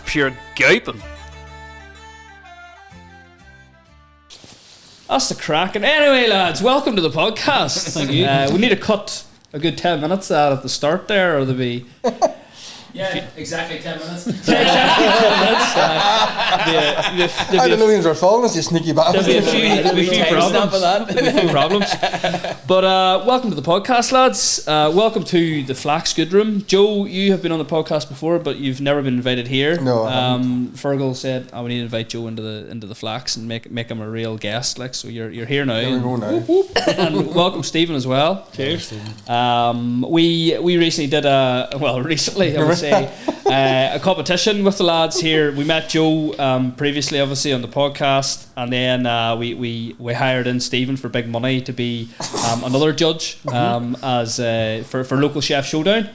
pure gaping. That's the cracking. Anyway, lads, welcome to the podcast. Thank you. We need to cut a good 10 minutes at the start there, or there'll be... Yeah, exactly 10 minutes. Exactly 10 minutes. I don't know if you're following us, you sneaky bastard. There'll be a few problems. But welcome to the podcast, lads. Welcome to the Flax Good Room. Joe, you have been on the podcast before, but you've never been invited here. No, I haven't. Fergal said, "I we need to invite Joe into the Flax and make him a real guest." Like, so you're here now. There we go now. And welcome Stephen as well. Cheers. We recently did I would say a competition with the lads here. We met Joe previously, obviously, on the podcast, and then we hired in Stephen for big money to be another judge as for local chef Showdown.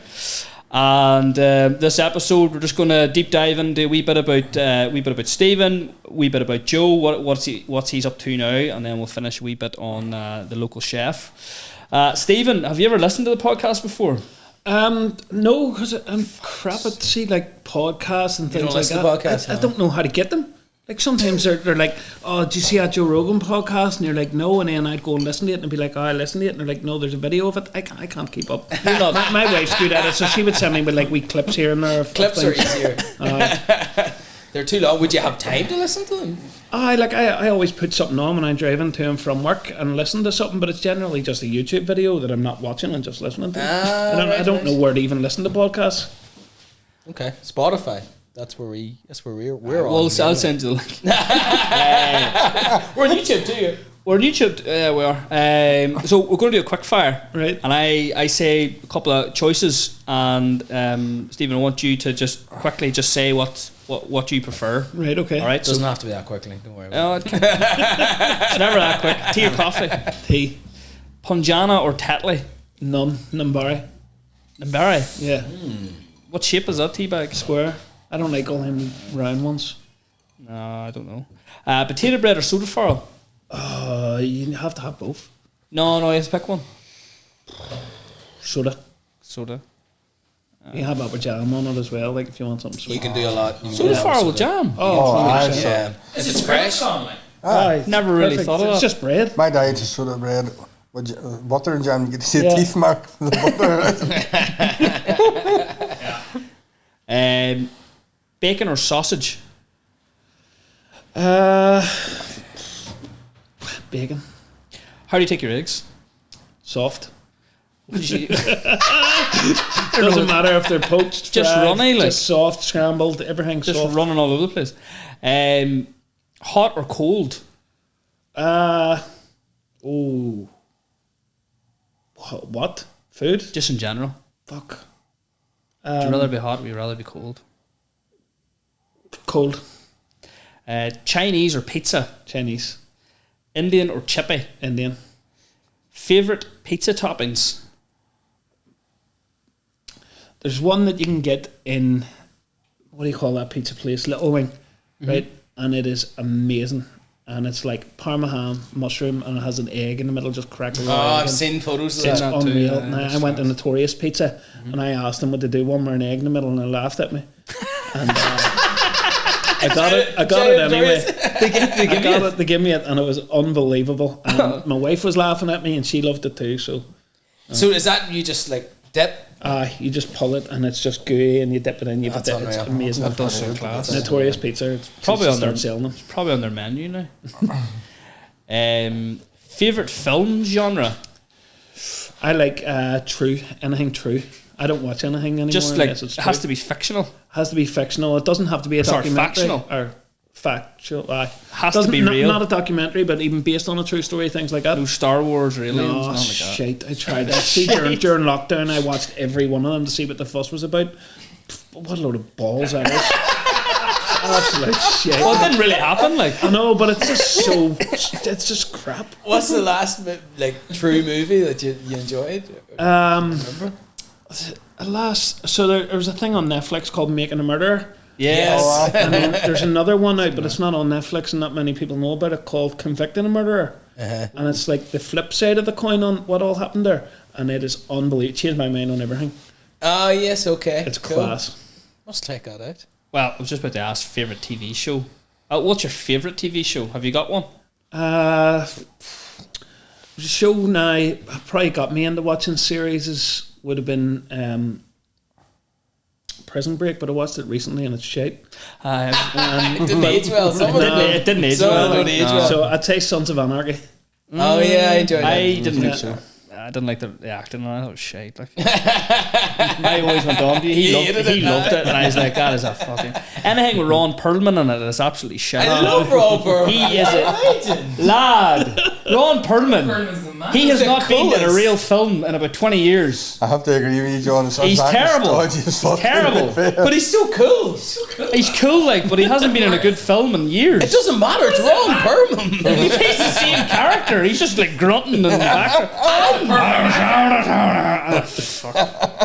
And this episode, we're just going to deep dive into a wee bit about Stephen, a wee bit about Joe, what's he's up to now, and then we'll finish a wee bit on the local chef. Stephen, have you ever listened to the podcast before? No, because I'm crap at like podcasts and things like that. Podcasts, I don't know how to get them. Like sometimes they're like, "Oh, did you see that Joe Rogan podcast?" And you're like, "No," and then I'd go and listen to it and be like, "Oh, I listened to it," and they're like, "No, there's a video of it." I can't keep up. My wife's good at it, so she would send me with like wee clips here and there. Clips are easier. They're too long. Would you have time to listen to them? I always put something on when I'm driving to and from work and listen to something, but it's generally just a YouTube video that I'm not watching and just listening to. I don't know where to even listen to podcasts. Okay, Spotify. That's where we're on. Well, I'll send you the link. We're on YouTube too. We're on YouTube. We are. So we're going to do a quick fire, right? And I say a couple of choices, and Stephen, I want you to just quickly just say what you prefer. Right. Okay. All right. It doesn't have to be that quickly. Don't worry about it. It's never that quick. Tea or coffee? Tea. Punjana or Tetley? None. Nambari. Nambari. Yeah. What shape is that tea bag? Square. I don't like all them round ones. No, I don't know. Potato bread or soda farl? You have to have both. No, you have to pick one. Soda. You have that with jam on it as well, like if you want something sweet. You can do a lot. Soda farl with jam. Yeah. Is it fresh? Never really thought of that. It's just bread. My diet is soda bread. Butter and jam, you get to see a teeth mark from the butter. Bacon or sausage? Bacon. How do you take your eggs? Soft. Doesn't Doesn't matter if they're poached, just fried, runny, like just soft, scrambled, everything just soft. running all over the place. Hot or cold? What? Food? Just in general. Fuck. Would you rather be hot or would you rather be cold? Cold. Chinese or pizza? Chinese. Indian or chippy? Indian. Favourite pizza toppings? There's one that you can get in, what do you call that pizza place? Little Wing, right? And it is amazing. And it's like parmesan, mushroom, and it has an egg in the middle, just cracked around. I've seen photos of It's that. unreal. I went to Notorious Pizza and I asked them would they do one with an egg in the middle, and they laughed at me. And I got it anyway. They gave me it, and it was unbelievable. And my wife was laughing at me, and she loved it too. So is that you just like dip? you just pull it, and it's just gooey, and you dip it in. It's unreal. amazing. That does sound class. Notorious Pizza. Probably on their selling them. It's probably on their menu now. Favourite film genre? I like true. Anything true. I don't watch anything anymore. Just like unless it's it has true. to be fictional. Has to be fictional. It doesn't have to be a documentary. Factional. Or factual. Has to be real. Not a documentary, but even based on a true story, things like that. No Star Wars or aliens. No, Like that. shit. I tried that. See, during lockdown, I watched every one of them to see what the fuss was about. What a load of balls that is. Absolute shit. Well, it didn't really happen. Like I know, but it's just so. It's just crap. What's the last true movie that you enjoyed? Remember? So there was a thing on Netflix called Making a Murderer. yes. And then there's another one out, but it's not on Netflix, and not many people know about it, called Convicting a Murderer. And it's like the flip side of the coin on what all happened there, and it is unbelievable. Changed my mind on everything. Oh yes, okay. It's cool. class. Must check that out. Well, I was just about to ask favourite TV show. What's your favourite TV show? Have you got one? The show now probably got me into watching series would have been Prison Break, but I watched it recently and it's shite. It didn't age well. It didn't age well. So I'd say Sons of Anarchy. Oh yeah, I enjoyed that. I didn't think so. I didn't like the acting. I thought it was shite. Like, I always went on. He loved it, and I was like, "That is a fucking anything with Ron Perlman in it is absolutely shit." I love Ron Perlman. He is a lad. Ron Perlman. He has not been in a real film in about 20 years. I have to agree with you, John. He's terrible. He's terrible, but he's so cool. He's cool, like, but he hasn't been in a good film in years. It doesn't matter. It's Ron Perlman. He plays the same character. He's just like grunting in the background.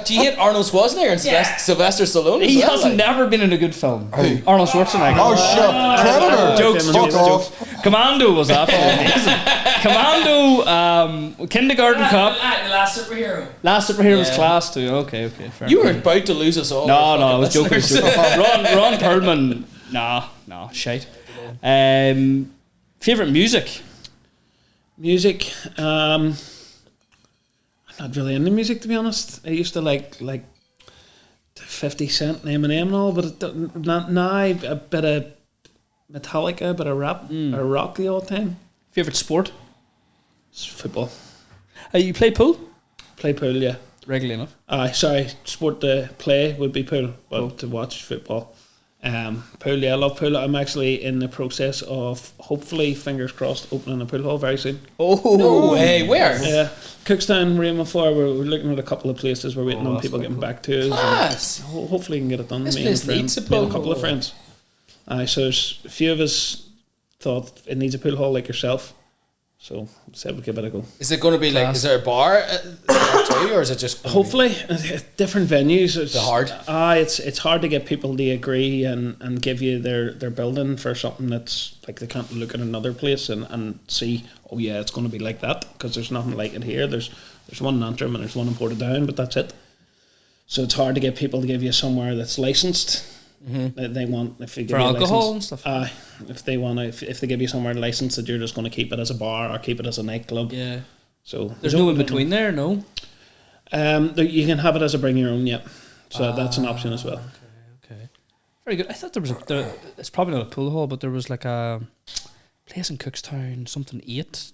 Do you hate Arnold Schwarzenegger and Sylvester Stallone? He has never been in a good film. Hey. Arnold Schwarzenegger. Oh shit! Predator. Jokes. Off. Commando was absolutely amazing. Commando, Kindergarten Cop. The Last Superhero. Last Superhero was class too. Okay. Fair You were enough. about to lose us all. No, I was joking. Ron Perlman. Nah, shite. Favorite music. I'm not really into music, to be honest. I used to like 50 Cent and Eminem and all, but now a bit of Metallica, a bit of rap or rock the old time. Favorite sport. It's football. You play pool? Play pool, yeah. Regularly enough. Sorry, sport to play would be pool, but to watch football. Pool, yeah, I love pool. I'm actually in the process of, hopefully, fingers crossed, opening a pool hall very soon. Oh, no way. Where? Yeah, Cookstown, Raymond 4. We're looking at a couple of places. We're waiting on people getting back to us. Class. Hopefully, we can get it done. This Me place and a friend, needs a me and pool a couple of hall. friends. So there's a few of us thought it needs a pool hall like yourself. So said we'll give it a go. Is it going to be like, is there a bar too, or is it just Hopefully, different venues. It's hard. It's hard to get people to agree and give you their building for something that's like they can't look at another place and see, oh yeah, it's going to be like that, because there's nothing like it here. There's one in Antrim and there's one in Bodhrán, but that's it. So it's hard to get people to give you somewhere that's licensed. Mm-hmm. They want, if you give For you alcohol license, and stuff. if they want to, if they give you somewhere licensed, that you're just going to keep it as a bar or keep it as a nightclub. Yeah. So There's no in between there, no? You can have it as a bring your own, yeah. So that's an option as well. Okay. Very good. I thought there was it's probably not a pool hall, but there was like a place in Cookstown, something 8.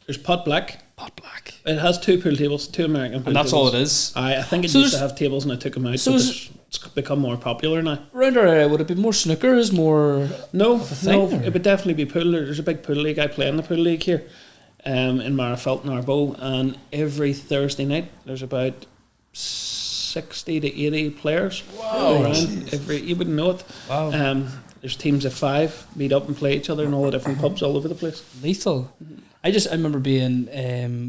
There's Pot Black. Pot Black. It has 2 pool tables, 2 American pool And that's tables. all it is. I think it So used to there's- have tables and I took them out, so but there's- it's become more popular now. Round our area, would it be more snookers, more... No, thing, or? it would definitely be pool. There's a big pool league. I play in the pool league here in Marafelt and Arbo, and every Thursday night there's about 60 to 80 players around. You wouldn't know it. Wow. There's teams of 5 meet up and play each other in all the different pubs all over the place. Lethal. I remember being,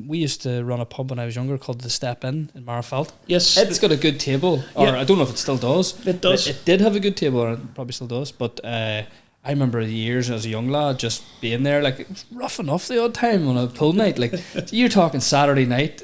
we used to run a pub when I was younger called The Step In Marafelt. Yes, It's got a good table, or Yeah. I don't know if it still does. It does. It did have a good table, or it probably still does, but I remember the years as a young lad just being there, like, it was rough enough the odd time on a pool night. Like, you're talking Saturday night,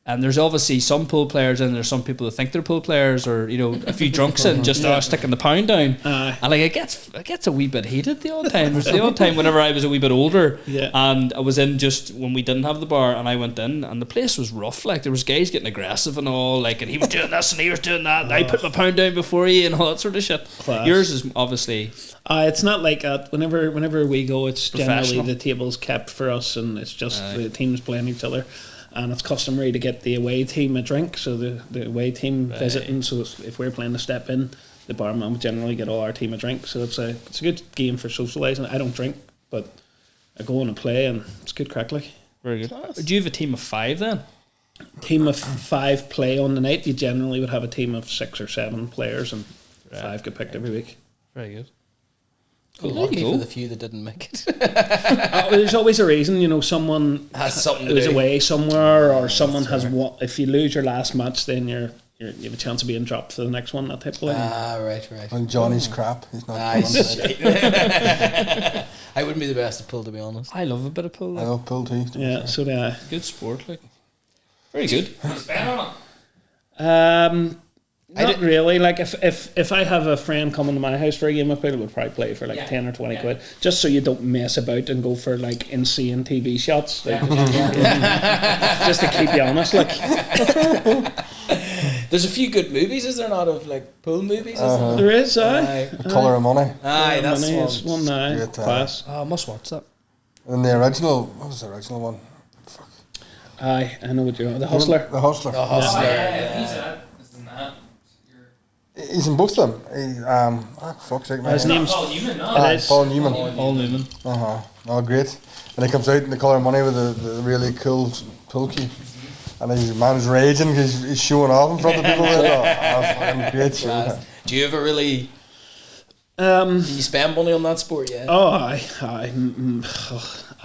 and there's obviously some pool players and there's some people that think they're pool players, or, you know, a few drunks in just sticking the pound down. And like it gets a wee bit heated the odd time. There's the odd time whenever I was a wee bit older, and I was in just when we didn't have the bar, and I went in and the place was rough. Like, there was guys getting aggressive and all, like, and he was doing this and he was doing that, and I put my pound down before you and all that sort of shit. Class. Yours is obviously it's not like that. Whenever we go, it's generally Professional. the tables kept for us, and it's just the teams playing each other. And it's customary to get the away team a drink, so the away team visiting. So if we're playing the Step In, the barman would generally get all our team a drink. So it's a good game for socialising. I don't drink, but I go on and play, and it's good crack. Like, very good. Do you have a team of 5 then? team of 5 play on the night. You generally would have a team of 6 or 7 players, and 5 get picked every week. Very good. Lucky for the few that didn't make it. There's always a reason, you know. Someone Has something to who's do. away somewhere, or someone has won. If you lose your last match, then you have a chance of being dropped for the next one. That type of thing. Right. And Johnny's crap. He's not Nice. coming. I wouldn't be the best at pool, to be honest. I love a bit of pool. I Like. love pool too. Yeah, so do I. Good sport, like. Very good. Spend on it. Not really. Like if I have a friend coming to my house for a game of pool, we'll probably play for like 10 or 20 quid, just so you don't mess about and go for like insane TV shots. Like, just to keep you honest, like. There's a few good movies, is there not, of like pool movies? There is, aye. Colour of Money. Aye, that's Money one. is one now. Class. Oh, I must watch that. And the original, what was the original one? Fuck. Aye, I know what you're. The Hustler. The Hustler. The Hustler. He's in both of them. Fuck's sake, man. His name's Paul Newman, no? It is. Paul Newman. Paul Newman. Oh, great. And he comes out in the Colour of Money with the really cool pool cue. And his man's raging because he's showing off in front of people. Fucking great show. Do you ever really... do you spend money on that sport, yeah? Oh, I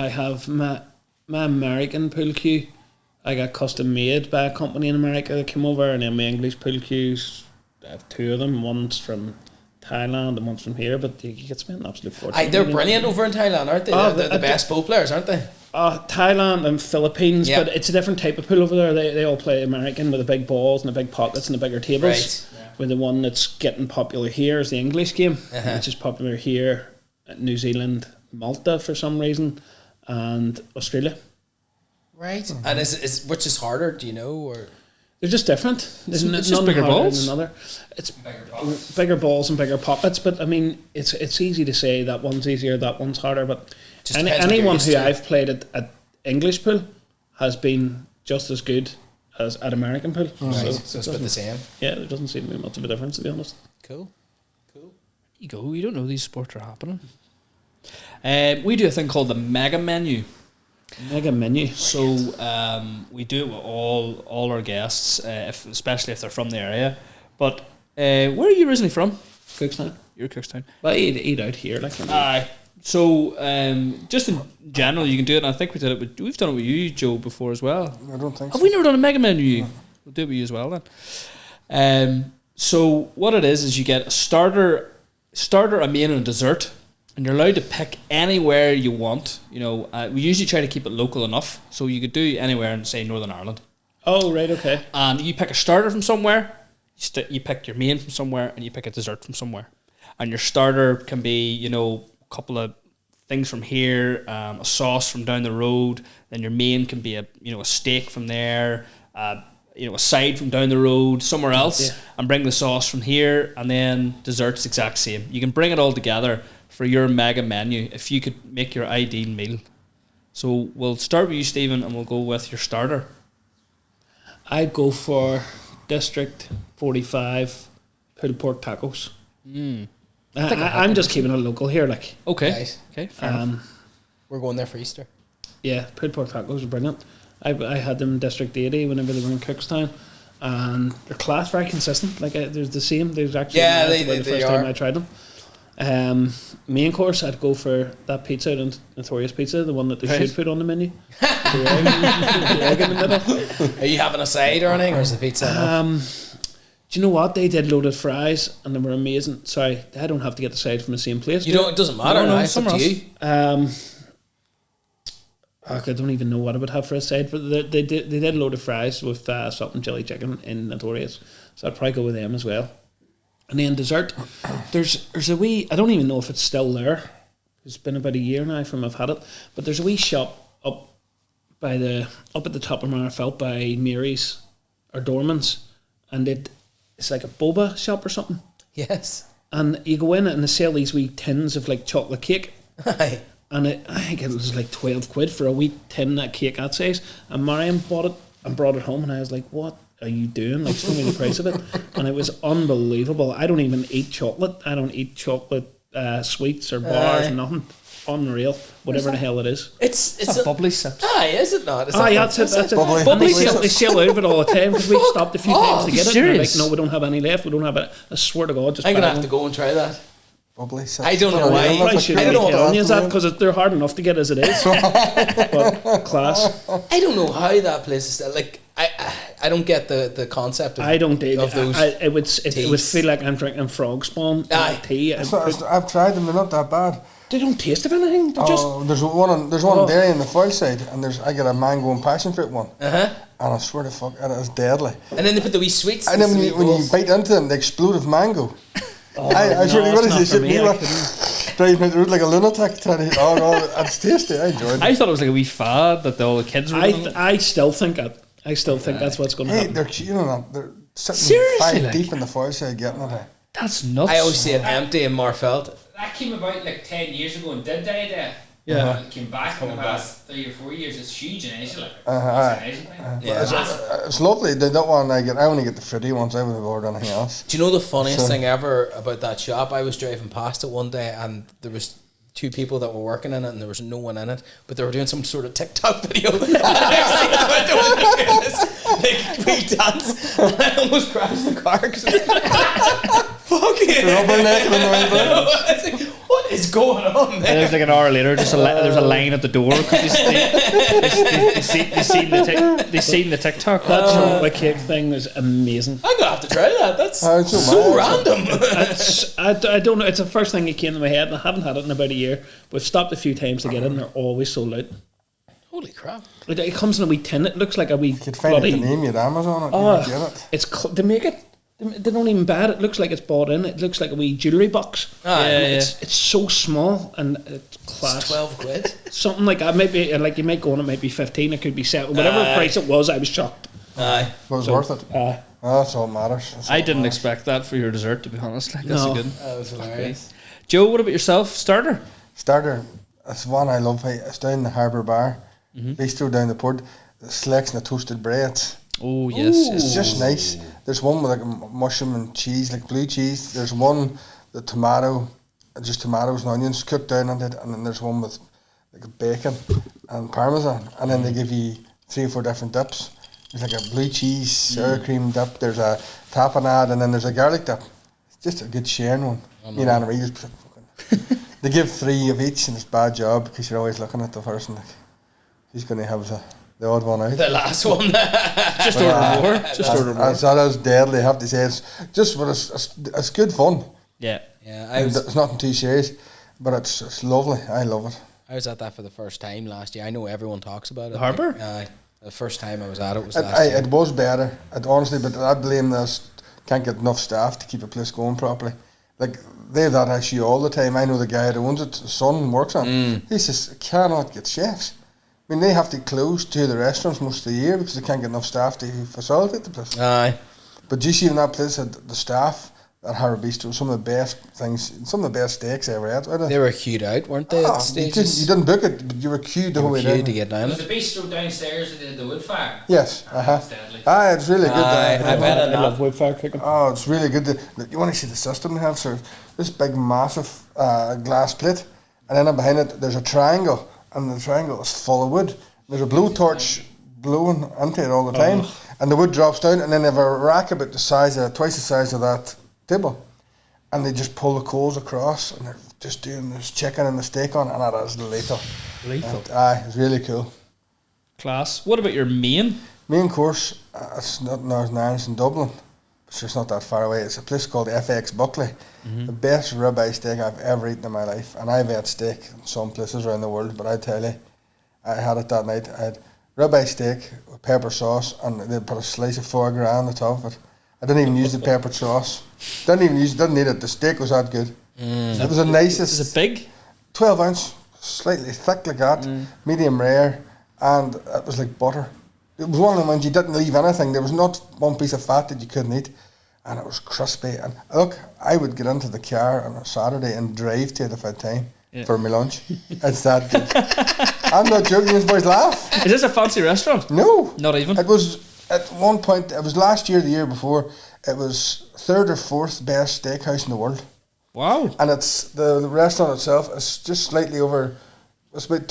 have my American pool cue. I got custom made by a company in America that came over, and then my English pool cues, I have two of them. One's from Thailand and one's from here, but you get spent an absolute fortune. They're brilliant over in Thailand, aren't they? They're the best pool players, aren't they? Thailand and Philippines, Yep. but it's a different type of pool over there. They all play American with the big balls and the big pockets and the bigger tables. Right. Where the one that's getting popular here is the English game, which is popular here, New Zealand, Malta for some reason, and Australia. Right. And is which is harder? Do you know, or They're just different. There's It's just bigger harder balls? than another. It's bigger balls and bigger pockets, but I mean, it's easy to say that one's easier, that one's harder, but Just depends what you're anyone used who to. I've played at English pool has been just as good as at American pool. right? So it it's about doesn't- the same. Yeah, there doesn't seem to be much of a difference, to be honest. Cool. You go. You don't know these sports are happening. We do a thing called the mega menu. Mega menu. So we do it with all our guests, especially if they're from the area. But where are you originally from? Cookstown. You're Cookstown. But I eat out here, like. Aye. So just in general, you can do it. And I think we've done it with you, Joe, before as well. I don't think Have so. we never done a mega menu? We'll do it with you as well then. So what it is you get a starter, a main, and a dessert, and you're allowed to pick anywhere you want. You know, we usually try to keep it local enough, so you could do anywhere in, say, Northern Ireland. Oh, right, okay. And you pick a starter from somewhere, you pick your main from somewhere, and you pick a dessert from somewhere. And your starter can be, you know, a couple of things from here, a sauce from down the road. Then your main can be a steak from there, a side from down the road, somewhere else, and bring the sauce from here. And then dessert's exact same. You can bring it all together for your mega menu if you could make your ideal meal. So we'll start with you, Stephen, and we'll go with your starter. I'd go for District 45 pulled pork tacos. I'm just keeping it local here, like. Okay. Nice. Okay. Fair enough. We're going there for Easter. Yeah, pulled pork tacos are brilliant. I had them in District 80 whenever they were in Cookstown, and they're class, very consistent. Like they're the same. They're actually the first time I tried them. Main course, I'd go for that pizza, the Notorious Pizza, the one that they should put on the menu. the egg in the middle. Are you having a side or anything, or is the pizza enough? Do you know what? They did loaded fries and they were amazing. Sorry, I don't have to get the side from the same place. You don't. It doesn't matter. No, It's up to you. I don't even know what I would have for a side, but they did loaded fries with salt and chili chicken in Notorious, so I'd probably go with them as well. And then dessert, there's a wee, I don't even know if it's still there. It's been about a year now from I've had it, but there's a wee shop up at the top of Marfelt by Mary's or Dorman's, and it's like a boba shop or something. Yes. And you go in and they sell these wee tins of like chocolate cake. Aye. And I think it was like 12 quid for a wee tin that cake that size. And Mariam bought it and brought it home, and I was like, what are you doing? Like, show me the price of it. And it was unbelievable. I don't even eat chocolate. I don't eat chocolate sweets or bars, nothing. Unreal. Whatever the hell it is. It's a bubbly sips. Aye, is it not? That's it. Bubbly. They sell out of it all the time because we stopped a few times to get it. And they're like, serious? no, we don't have any left. We don't have it. I swear to God, just I'm buy gonna have one. to go and try that. Bubbly. I don't know why. I probably shouldn't I don't be know telling you that that. because they're hard enough to get as it is. But class. I don't know how that place is still, like. I don't get the concept of, I don't do of those. it would teas. feel like I'm drinking frog spawn tea. I've tried them. They're not that bad. They don't taste of anything. They're just There's one in Derry on the foil side, and I get a mango and passion fruit one. and I swear to fuck, it is deadly. And then they put the wee sweets. And then when you bite into them, the explosive mango. I swear to God, it's you not for sit me, me driving out the road like a lunatic. Oh no, it's tasty. I enjoyed it. I thought it was like a wee fad that all the kids were doing. I still think that. I still think that's what's going to happen. They're they're sitting Seriously, 5 deep in the fireside getting it. That's nuts. I always see it empty in Marfeld. That came about like 10 years ago and did die there. Yeah. It came back in the past 3 or 4 years. It's huge in Asia. Like, It's lovely. They don't want I only get the fruity ones. I wouldn't order anything else. Do you know the funniest thing ever about that shop? I was driving past it one day and there was 2 people that were working in it and there was no one in it, but they were doing some sort of TikTok video. And like we dance, and I almost crashed the car because fucking what is going on And there? there's like an hour later, just there's a line at the door because they seen the TikTok. That chocolate cake thing was amazing. I'm gonna have to try that. That's it's so so mad. random. I don't know. It's the first thing that came to my head, and I haven't had it in about a year. We've stopped a few times to get it, and they're always sold out. Holy crap! It comes in a wee tin. It looks like a wee. You could find bloody, the name at Amazon. Oh, You get it. it's they make it. They don't even buy it. It looks like it's bought in. It looks like a wee jewellery box. It's so small and it's class. 12 quid. Something like that. Maybe like you might go on it. Might be 15. It could be 7. Whatever price it was, I was shocked. Aye. But it was worth it. That's all that matters. That's all I didn't matters. expect that for your dessert, to be honest. Like, that's No. a good. That was hilarious. Joe, what about yourself? Starter? Starter. It's one I love. It's down the Harbour Bar. Bistro down the port. The slicks and the toasted breads. Oh yes, It's just nice. There's one with like mushroom and cheese, like blue cheese. There's one the tomato, just tomatoes and onions cooked down in it, and then there's one with like bacon and parmesan, and then they give you 3 or 4 different dips. There's like a blue cheese sour cream dip. There's a tapenade, and then there's a garlic dip. It's just a good sharing one. Me and Anna Marie just fucking. They give 3 of each, and it's a bad job because you're always looking at the person like who's going to have the odd one out. The last one. just order more. Just order more. That was deadly. I have to say, it's just, but it's good fun. Yeah. Yeah, It's nothing too serious, but it's lovely. I love it. I was at that for the first time last year. I know everyone talks about it. The Harbour? Aye. The first time I was at it was last year. It was better. Honestly, but I blame this. Can't get enough staff to keep a place going properly. Like they have that issue all the time. I know the guy that owns it. His son works on. He says cannot get chefs. I mean, they have to close 2 of the restaurants most of the year because they can't get enough staff to facilitate the place. Aye. But you see, in that place, had the staff at Harbour Bistro, some of the best things, some of the best steaks I ever had. They were queued out, weren't they? At You stages? didn't book it, but you were queued the whole way down. to get down was it. the bistro downstairs that did the wood fire? Yes, That's deadly. it's really good. Aye, I've had I it. love wood fire cooking. Oh, it's really good. You want to see the system they have, sir? This big, massive glass plate, and then behind it, there's a triangle, and the triangle is full of wood. There's a blowtorch blowing into it all the time, and the wood drops down, and then they have a rack about the size of, twice the size of that table, and they just pull the coals across, and they're just doing this chicken and the steak on, and that is lethal. Lethal. It's really cool. Class. What about your main? Main course, it's not Northern Ireland, it's in Dublin. It's just not that far away. It's a place called FX Buckley. The best ribeye steak I've ever eaten in my life. And I've had steak in some places around the world, but I tell you, I had it that night. I had ribeye steak with pepper sauce, and they put a slice of foie gras on the top of it. I didn't even use the peppered sauce. Didn't need it. The steak was that good. It was the nicest. Is it big? 12 ounce, slightly thick like that, medium rare, and it was like butter. It was one of the ones you didn't leave anything. There was not one piece of fat that you couldn't eat, and it was crispy. And look, I would get into the car on a Saturday and drive to it if I had time for my lunch. It's that good. I'm not joking. These boys laugh. Is this a fancy restaurant? No, Not even. It was at one point. It was last year, the year before. It was 3rd or 4th best steakhouse in the world. Wow. And it's the restaurant itself is just slightly over. It's about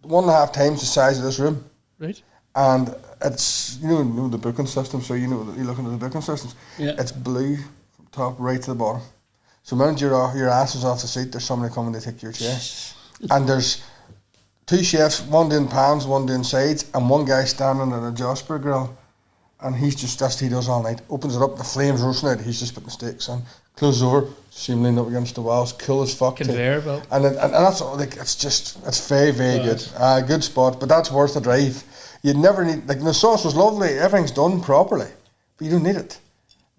1.5 times the size of this room. Right. And it's you know the booking system, so you're looking at the booking systems. Yeah. It's blue from top right to the bottom. So the minute your ass is off the seat, there's somebody coming to take your chair. And there's 2 chefs, one doing pans, one doing sides, and one guy standing at a Jasper grill. And he's just he does all night. Opens it up, the flames roasting out. He's just putting the steaks on. Closes over, see him leaning up against the wall. It's cool as fuck. Conveyor belt. And that's all, like it's very very good. Good spot, but that's worth the drive. you'd never need, like, the sauce was lovely, everything's done properly, but you don't need it.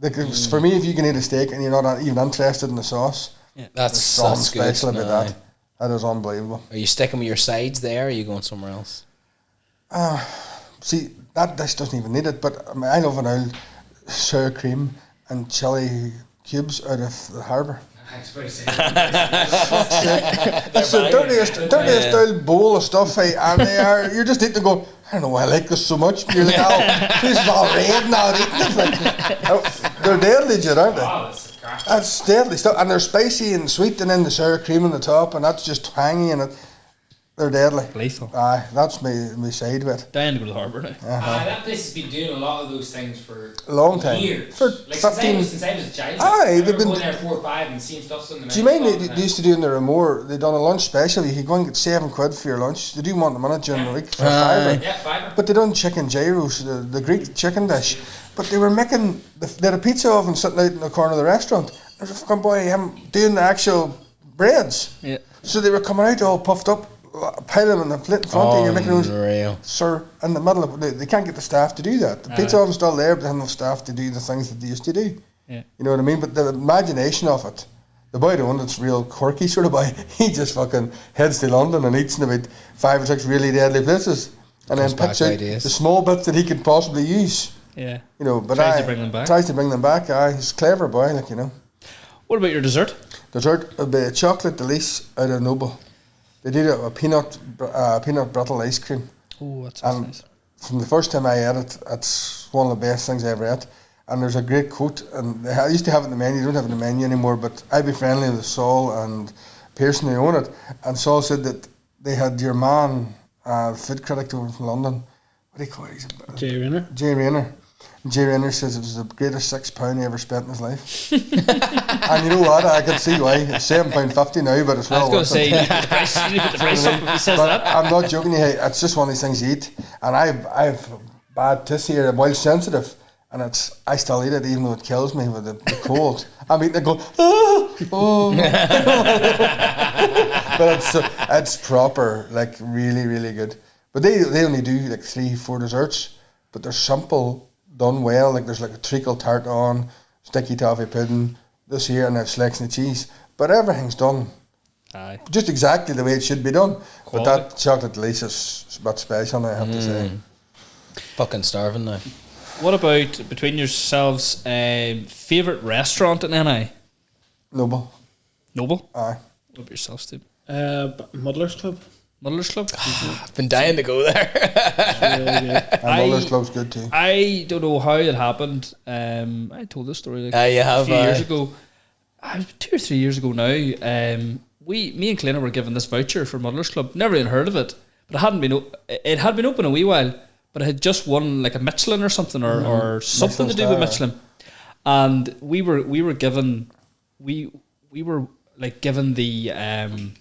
Like, for me, if you can eat a steak and you're not even interested in the sauce, That's something special good. about that. That is unbelievable. Are you sticking with your sides there, or are you going somewhere else? See, that dish doesn't even need it, but I love an old sour cream and chili cubes out of the harbour. It's the dirtiest old bowl of stuff, and you're just eating and going, I don't know why I like this so much. You're like, this is all red now. They're deadly, aren't they? Oh, That's deadly stuff, and they're spicy and sweet, and then the sour cream on the top, and that's just tangy, and they're deadly. Lethal. Aye, that's my side of it. Dying to go to the harbour now. that place has been doing a lot of those things for A long time. years. For like 15 since I was a child. Aye, I they've remember been going there 4 or 5 and seeing stuff on the Do you menu mind all the they time. used to do in the Remore? They done a lunch special. You could go and get £7 for your lunch. They do one at the minute during the week for £5. Yeah, $5. But they done chicken gyros, the Greek chicken dish. But they were making, they had a pizza oven sitting out in the corner of the restaurant. There's a fucking boy doing the actual breads. Yeah. So they were coming out all puffed up, pile them in the plate in front of you. You're making those, Unreal. sir, in the middle of they can't get the staff to do that. The pizza oven's still there, but they have no staff to do the things that they used to do. Yeah. You know what I mean? But the imagination of it, the boy, the one that's real quirky sort of boy, he just fucking heads to London and eats in about 5 or 6 really deadly places, and Comes then back picks out ideas. the small bits that he could possibly use. Yeah. You know, but Tries to bring them back. Tries to bring them back. Aye, he's a clever boy, like, you know. What about your dessert? Dessert would be a chocolate delice out of Noble. They did a peanut brittle ice cream. Oh, that's And nice. from the first time I ate it, it's one of the best things I ever ate. And there's a great quote, and I used to have it in the menu, don't have it in the menu anymore, but I'd be friendly with Saul and Pearson who own it. And Saul said that they had your man, food critic over from London, what do you call it? Jay Rayner. Jay Rayner. And Jay Rayner says it was the greatest £6 he ever spent in his life. And you know what? I can see why. It's £7.50 now, but it's well I was worth going to it. say, you put the price up if he says But that. I'm not joking you. It's just one of these things you eat, and I've bad tooth here. I'm well sensitive, and I still eat it even though it kills me with the cold. I'm eating it going, oh. But it's proper, like really really good. But they only do like 3-4 desserts, but they're simple, done well. Like there's like a treacle tart on, sticky toffee pudding this year, and there's selection of cheese. But everything's done Aye. just exactly the way it should be done. Quality. But that chocolate delice is a bit special, I have to say. Fucking starving now. What about, between yourselves, favourite restaurant in NI? Noble. Noble? Aye. What about yourself, Steve? Muddler's Club. Muddler's Club? I've been dying to go there. Really good. And Muller's Club's good too. I don't know how it happened. I told this story like You have, a few years ago. 2 or 3 years ago now. Me and Clina were given this voucher for Muddler's Club. Never even heard of it, but it had been open a wee while, but it had just won like a Michelin or something, or something to do with Michelin. And we were given like given the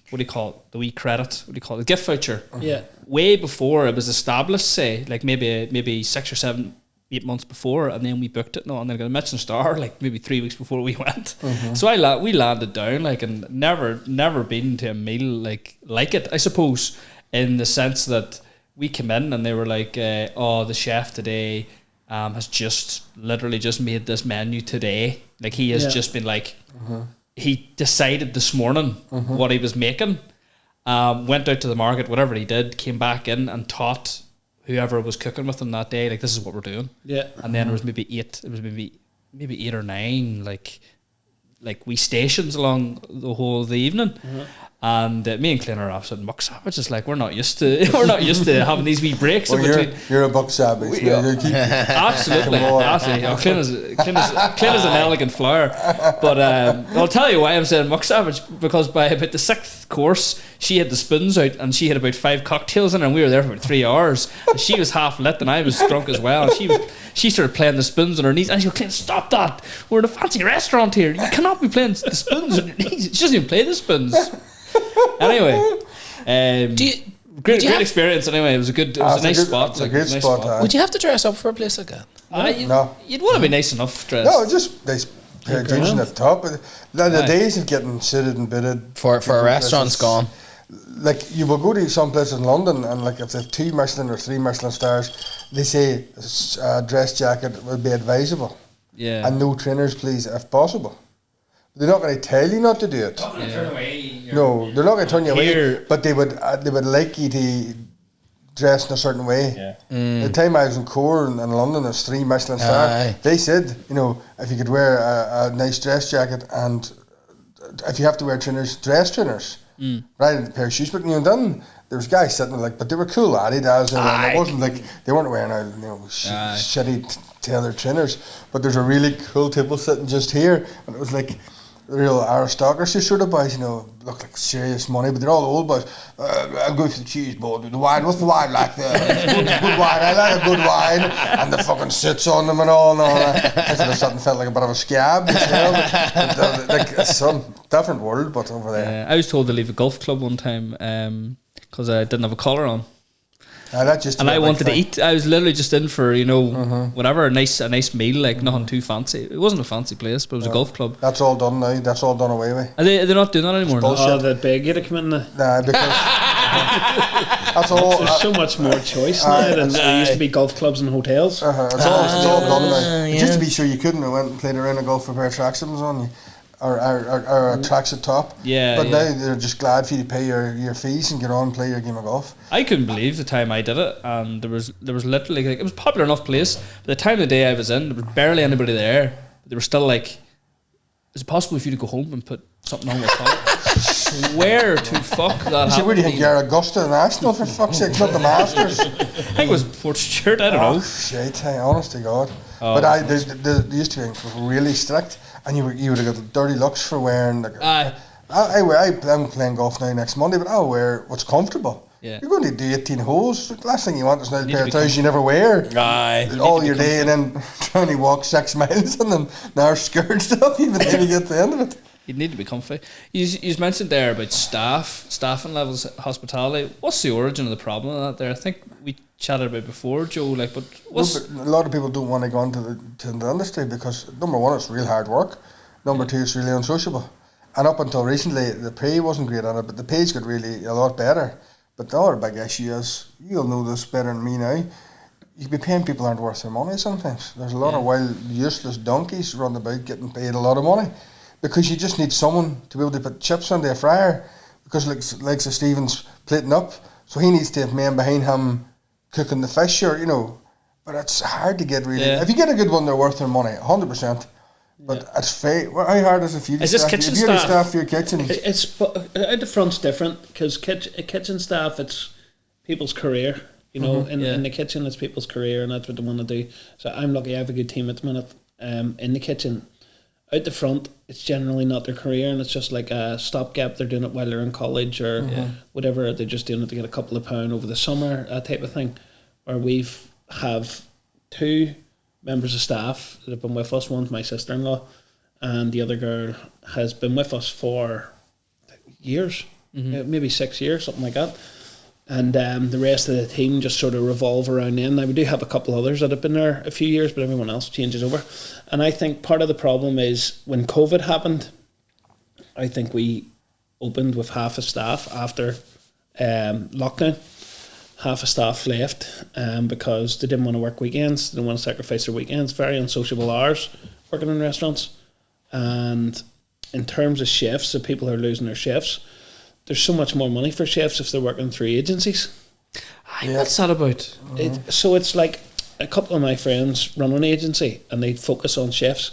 what do you call it, the wee credit, what do you call it, the gift voucher, Yeah. way before it was established, say like maybe 6 or 7, 8 months before, and then we booked it. No, and then got a Michelin star like maybe 3 weeks before we went. So we landed down like, and never been to a meal like it, I suppose, in the sense that we came in and they were like, the chef today has literally just made this menu today. Like he has just been like, he decided this morning what he was making, went out to the market, whatever he did, came back in and taught whoever was cooking with him that day, like, this is what we're doing. Yeah. And then there was maybe 8 or 9 like wee stations along the whole of the evening. And me and Clint are absolute muck savages. Like we're not used to having these wee breaks. Well, in between. you're a buck savage. Absolutely, Come on. absolutely. Oh, Clint is an elegant flower. But I'll tell you why I'm saying muck savage, because by about the 6th course, she had the spoons out and she had about 5 cocktails in her, and we were there for about 3 hours. And she was half lit and I was drunk as well. And she started playing the spoons on her knees, and she goes, "Clint, stop that! We're in a fancy restaurant here. You cannot be playing the spoons on your knees." She doesn't even play the spoons. Anyway, great experience. Anyway, it was a nice spot. It's a good spot. Would you have to dress up for a place like that? No. You'd want to be nice enough dressed. No, just nice pair of jeans at the top. The days of getting suited and bitted For a restaurant's gone. like you will go to some places in London and like if they have 2 Michelin or 3 Michelin stars, they say a dress jacket would be advisable. Yeah. And no trainers, please, if possible. They're not going to tell you not to do it. Not going to turn away. No, they're not going to turn you Here- away. But they would like you to dress in a certain way. Yeah. The time I was in Core in London, there's 3 Michelin stars. Aye. They said, you know, if you could wear a nice dress jacket and if you have to wear trainers, dress trainers, right, and a pair of shoes. But you know, then there was guys sitting there, like, but they were cool Adidas, and it wasn't like they weren't wearing shitty tailored trainers. But there's a really cool table sitting just here, and it was like real aristocracy sort of boys, you know, look like serious money, but they're all old boys. I'll go for the cheese board, the wine. What's the wine like there? Good wine. I like a good wine, and the fucking sits on them and all that. I sort of sat and felt like a bit of a scab, you know? Like it's some different world, but over there. I was told to leave a golf club one time because I didn't have a collar on. That just And I wanted to eat. I was literally just in for, you know, whatever, a nice meal, like nothing too fancy. It wasn't a fancy place, but it was a golf club. That's all done now. That's all done away with. Are they're not doing that anymore? No? Oh, they beg you to come in now. Nah, because that's all. There's so much more choice now than there used to be golf clubs and hotels. It's all done now. It used to be sure you couldn't have went and played around a golf with a pair of tracksuits on you. Or a tracksuit top. Yeah. But yeah. now they're just glad for you to pay your fees and get on and play your game of golf. I couldn't believe the time I did it, and there was literally, like, it was a popular enough place. But the time of the day I was in, there was barely anybody there. But they were still like, "Is it possible for you to go home and put something on with collar?" Swear to fuck that. So where do you think you're, Augusta National, for fuck's sake, it's not the Masters? I think it was Port Stewart. I don't know. Shit, hey, honest to God. Oh, but they used to be really strict, and you would have got dirty looks for wearing. Like, I'm playing golf now next Monday, but I'll wear what's comfortable. Yeah. You're going to do 18 holes. The last thing you want is now a pair of trousers you never wear all your day, and then trying to walk 6 miles and then now skirt stuff even then you get to the end of it. You'd need to be comfy. You mentioned there about staffing levels, hospitality. What's the origin of the problem of that there? I think we chatted about before, Joe. Like, but what's A lot of people don't want to go into the industry because number one, it's real hard work. Number two, it's really unsociable. And up until recently, the pay wasn't great on it, but the pay's got really a lot better. But the other big issue is, you'll know this better than me now, you'd be paying people who aren't worth their money sometimes. There's a lot of wild, useless donkeys running about getting paid a lot of money. Because you just need someone to be able to put chips on their fryer. Because like so Stephen's plating up, so he needs to have men behind him cooking the fish, or, you know. But it's hard to get really. Yeah. If you get a good one, they're worth their money, 100%. But it's how hard is it for you to Is this staff? kitchen if you're staff? staff your kitchen, It's out the front's different because kitchen staff, it's people's career. You know, in the kitchen, it's people's career, and that's what they want to do. So I'm lucky I have a good team at the minute in the kitchen. Out the front, it's generally not their career, and it's just like a stopgap. They're doing it while they're in college or whatever. They're just doing it to get a couple of pound over the summer, that type of thing. Or have 2 members of staff that have been with us. One's my sister-in-law, and the other girl has been with us for years, maybe 6 years, something like that. And the rest of the team just sort of revolve around them. Now, we do have a couple others that have been there a few years, but everyone else changes over. And I think part of the problem is when COVID happened, I think we opened with half a staff after lockdown. Half a staff left because they didn't want to work weekends. They didn't want to sacrifice their weekends. Very unsociable hours working in restaurants. And in terms of chefs, so people are losing their chefs, there's so much more money for chefs if they're working through agencies. what's that about? So it's like a couple of my friends run an agency and they focus on chefs.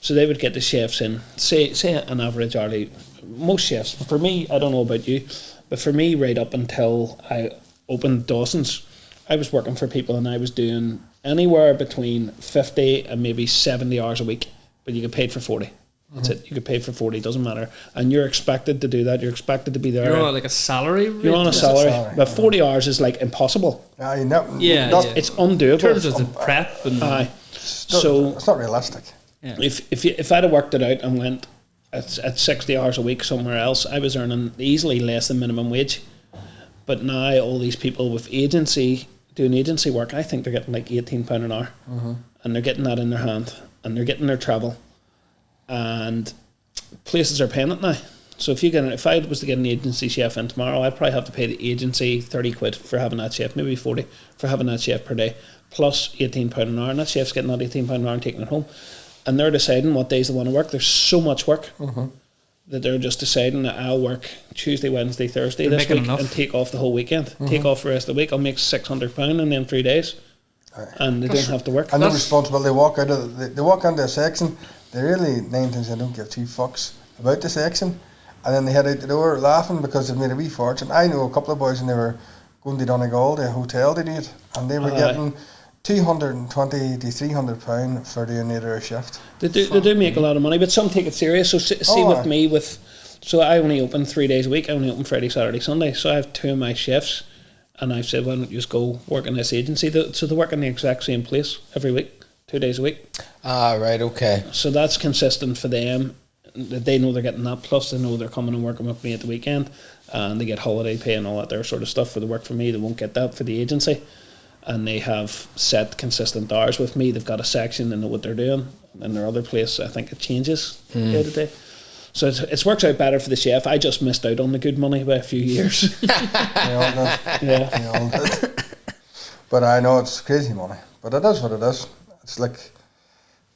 So they would get the chefs in, say an average hourly, most chefs, for me, I don't know about you, but for me right up until I opened Dawson's, I was working for people and I was doing anywhere between 50 and maybe 70 hours a week, but you get paid for 40. That's it. You get paid for 40, doesn't matter. And you're expected to do that. You're expected to be there. You're on like a salary rate? You're on a salary. But 40 hours is like impossible. It's undoable. In terms of the prep. And so it's not realistic. Yeah. If I'd have worked it out and went at 60 hours a week somewhere else, I was earning easily less than minimum wage. But now all these people with doing agency work, I think they're getting like £18 an hour. And they're getting that in their hand. And they're getting their travel. And places are paying it now. So if I was to get an agency chef in tomorrow, I'd probably have to pay the agency 30 quid for having that chef, maybe 40 for having that chef per day, plus £18 an hour, and that chef's getting that £18 an hour and taking it home. And they're deciding what days they want to work. There's so much work that they're just deciding that I'll work Tuesday, Wednesday, Thursday this week and take off the whole weekend. Take off the rest of the week. I'll make £600 in them 3 days. And they don't have to work. And they're responsible. They walk into a section. They really 9 times they don't give 2 fucks about the section, and then they head out the door laughing because they've made a wee fortune. I know a couple of boys, and they were going to Donegal, the hotel they did, and they were getting £220 to £300 for doing an 8-hour shift. They do make a lot of money, but some take it serious. So with me, so I only open 3 days a week. I only open Friday, Saturday, Sunday. So I have 2 of my chefs. And I've said, why don't you just go work in this agency? So they work in the exact same place every week, 2 days a week. Ah, right, okay. So that's consistent for them. They know they're getting that, plus they know they're coming and working with me at the weekend, and they get holiday pay and all that there sort of stuff for the work for me. They won't get that for the agency. And they have set consistent hours with me. They've got a section, they know what they're doing. In their other place, I think it changes day to day. So it works out better for the chef. I just missed out on the good money by a few years. Yeah. But I know it's crazy money. But it is what it is. It's like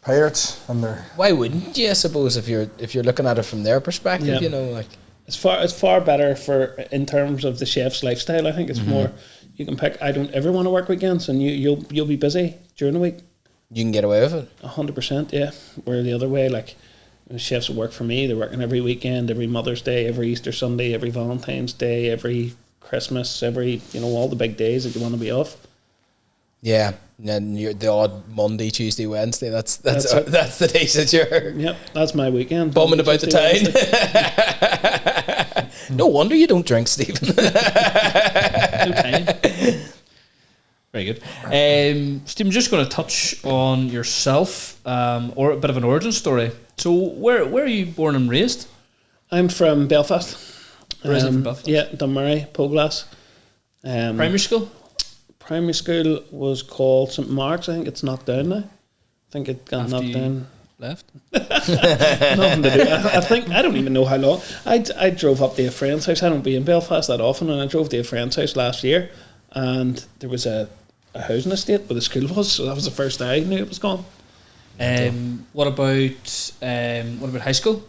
pirates and they're... Why wouldn't you, I suppose, if you're looking at it from their perspective, you know, like... It's far better in terms of the chef's lifestyle. I think it's more, you can pick, I don't ever want to work weekends, and you'll be busy during the week. You can get away with it? 100%, yeah. Where the other way, like... The chefs that work for me, they're working every weekend, every Mother's Day, every Easter Sunday, every Valentine's Day, every Christmas, every, all the big days that you want to be off. Yeah, and you're the odd Monday, Tuesday, Wednesday. That's the days that you're. Yep, that's my weekend. Bumming about the town. No wonder you don't drink, Stephen. Okay. Very good. Stephen, just going to touch on yourself, or a bit of an origin story. So, where are you born and raised? I'm from Belfast. Originally from Belfast? Yeah, Dunmurray, Poglass. Primary school? Primary school was called St Mark's. I think it's knocked down now. I think it got knocked down. Left? Nothing to do. I don't even know how long. I drove up to a friend's house. I don't be in Belfast that often, and I drove to a friend's house last year, and there was a housing estate where the school was, so that was the first day I knew it was gone. What about high school?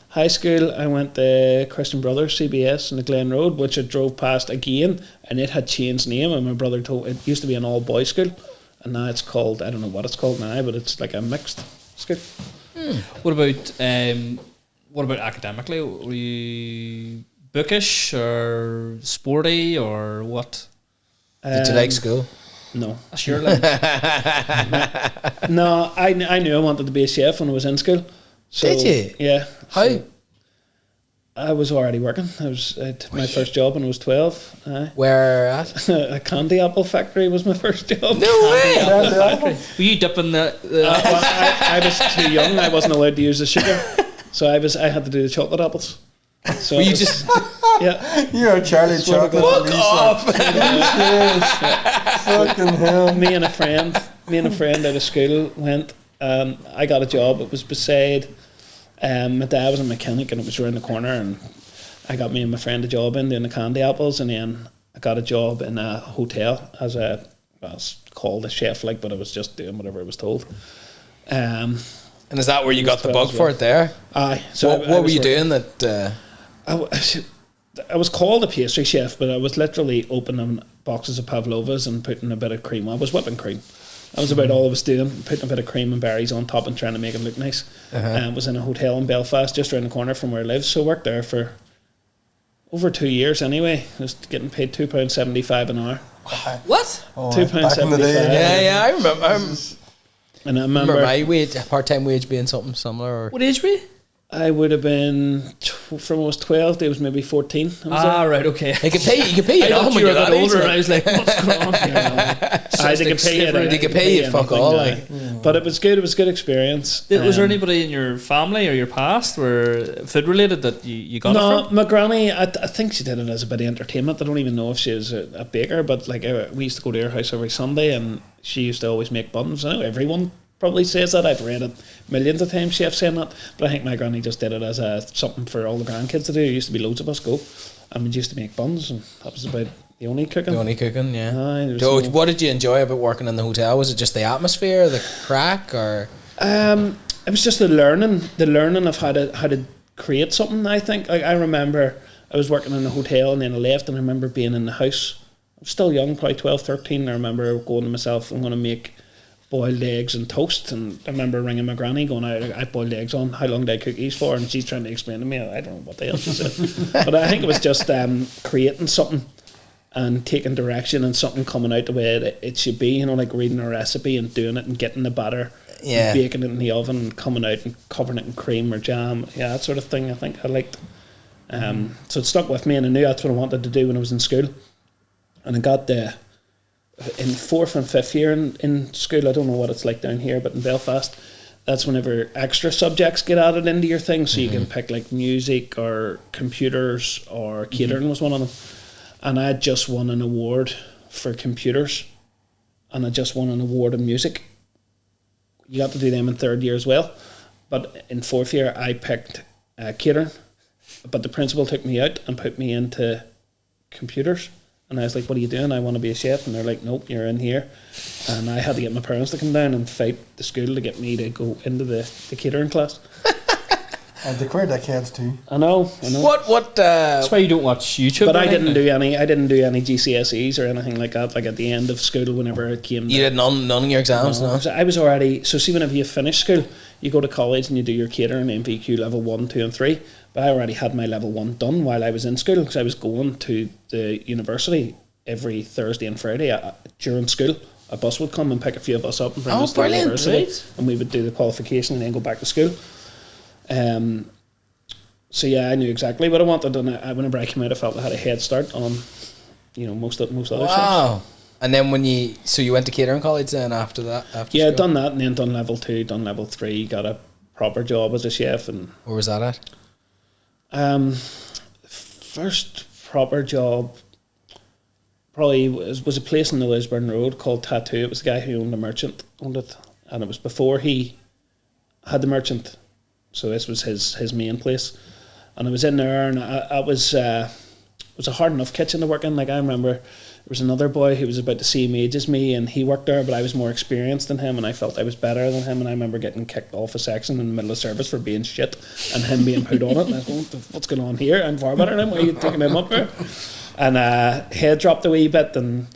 High school, I went to Christian Brothers CBS in the Glen Road, which I drove past again, and it had changed name. And my brother told it used to be an all boys school, and now it's called, I don't know what it's called now, but it's like a mixed school. What about academically? Were you bookish or sporty or what? Did you like school? No. Surely. No, I knew I wanted to be a chef when I was in school. So, did you? Yeah. How? So I was already working. I took my first job when I was 12. Where at? A candy apple factory was my first job. No way! Were you dipping the... Well, I was too young. I wasn't allowed to use the sugar. So I had to do the chocolate apples. So were you just... Yeah. You're a Charlie Chocolate. Fuck off! Fucking hell. Me and a friend out of school went, I got a job. It was beside, my dad was a mechanic and it was around the corner, and I got me and my friend a job in doing the candy apples, and then I got a job in a hotel as it's called a chef, but I was just doing whatever I was told. And is that where you got the bug for it there? Aye. So what were you doing that... I was called a pastry chef, but I was literally opening boxes of pavlovas and putting a bit of cream. I was whipping cream. That was about all I was doing, putting a bit of cream and berries on top and trying to make it look nice. Was in a hotel in Belfast, just around the corner from where I live. So I worked there for over 2 years anyway. I was getting paid £2.75 an hour. What? Oh, £2.75. Yeah, I remember. And I remember my wage, part-time wage being something similar. Or What age were you? I would have been from I was 12 to I was maybe 14. Right, okay. They could pay you I at thought home you when were a you're bit that older, age. and I was like, what's going on here? They could pay you. Fuck all. Like. But it was good. It was a good experience. Was there anybody in your family or your past where food related that you got it from? No, my granny, I think she did it as a bit of entertainment. I don't even know if she was a baker, but we used to go to her house every Sunday, and she used to always make buns. I know everyone probably says that. I've read it millions of times, chefs saying that. But I think my granny just did it as something for all the grandkids to do. There used to be loads of us go, and we used to make buns, and that was about the only cooking. The only cooking, yeah. Aye, What did you enjoy about working in the hotel? Was it just the atmosphere, the crack, or? It was just the learning of how to create something. I think, like, I remember I was working in a hotel and then I left, and I remember being in the house. I was still young, probably 12, 13. I remember going to myself, I'm going to make boiled eggs and toast. And I remember ringing my granny going, I boiled eggs on, how long do I cook these for? And she's trying to explain to me, I don't know what the hell she said. But I think it was just creating something and taking direction and something coming out the way it should be, you know, like reading a recipe and doing it and getting the batter, and baking it in the oven and coming out and covering it in cream or jam, that sort of thing. I think I liked. So it stuck with me, and I knew that's what I wanted to do when I was in school. And I got in 4th and 5th year in school. I don't know what it's like down here, but in Belfast, that's whenever extra subjects get added into your thing. So you can pick like music or computers or catering was one of them. And I had just won an award for computers, and I just won an award in music. You got to do them in 3rd year as well. But in 4th year, I picked catering. But the principal took me out and put me into computers. And I was like, what are you doing? I want to be a chef. And they're like, nope, you're in here. And I had to get my parents to come down and fight the school to get me to go into the catering class. And the queer dickheads too. I know. What? That's why you don't watch YouTube. But I didn't do any GCSEs or anything like that. Like at the end of school, whenever it came, you did none of your exams. No. I was already. So see, whenever you finish school, you go to college and you do your catering MVQ level 1, 2, and 3. But I already had my level 1 done while I was in school, because I was going to the university every Thursday and Friday during school. A bus would come and pick a few of us up and bring us to the university, and we would do the qualification and then go back to school. So yeah, I knew exactly what I wanted, and whenever I came out, I felt I had a head start on, most other chefs. Wow. And then you went to catering college then after that? Yeah, school? done that, and then done level 2, done level 3, got a proper job as a chef. And where was that at? First proper job probably was a place on the Lisburn Road called Tattoo. It was the guy who owned the merchant, owned it, and it was before he had the merchant. So this was his main place, and I was in there, and it was a hard enough kitchen to work in. Like, I remember there was another boy who was about the same age as me, and he worked there, but I was more experienced than him, and I felt I was better than him. And I remember getting kicked off a section in the middle of service for being shit, and him being put on it. And I was going, what's going on here? I'm far better than him. Why are you taking him up there? And head dropped a wee bit and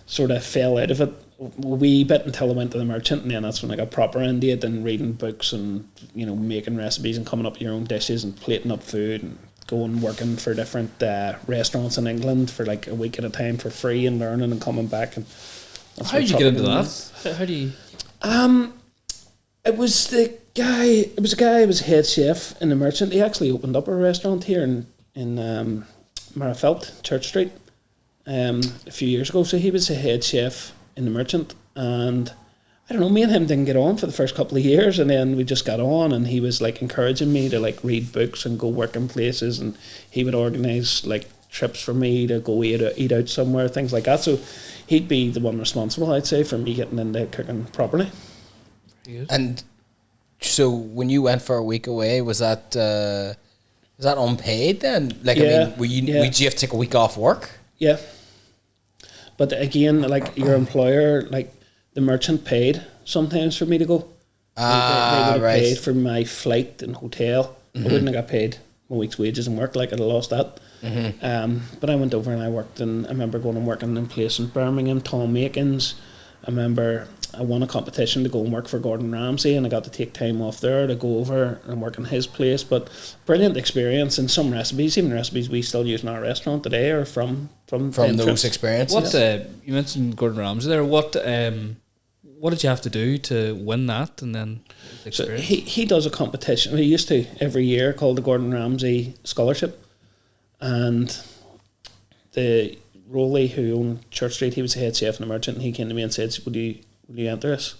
sort of fell out of it a wee bit until I went to the merchant, and then that's when I got proper into it and reading books and making recipes and coming up with your own dishes and plating up food and going working for different restaurants in England for like a week at a time for free and learning and coming back. And how did you get into that? How do you? It was a guy who was head chef in the merchant. He actually opened up a restaurant here in Marafelt, Church Street, a few years ago. So he was a head chef in the merchant, and I don't know, me and him didn't get on for the first couple of years, and then we just got on, and he was like encouraging me to like read books and go work in places, and he would organise like trips for me to go eat out somewhere, things like that. So he'd be the one responsible, I'd say, for me getting into cooking properly. And so when you went for a week away, was that unpaid then? Like, Yeah, would you have to take a week off work? Yeah. But again, like your employer, like the merchant paid sometimes for me to go. They would have right. paid for my flight and hotel. I wouldn't have got paid my week's wages and work, like I'd have lost that. But I went over and I worked, and I remember going and working in a place in Birmingham, Tom Makin's. I remember I won a competition to go and work for Gordon Ramsay, and I got to take time off there to go over and work in his place. But brilliant experience, and some recipes, even recipes we still use in our restaurant today, are from those experiences. What you mentioned Gordon Ramsay there. What did you have to do to win that, and then the experience? So he does a competition. He used to every year called the Gordon Ramsay Scholarship, and the Rowley, who owned Church Street, he was a head chef in the merchant, and he came to me and said, "Would you enter us?"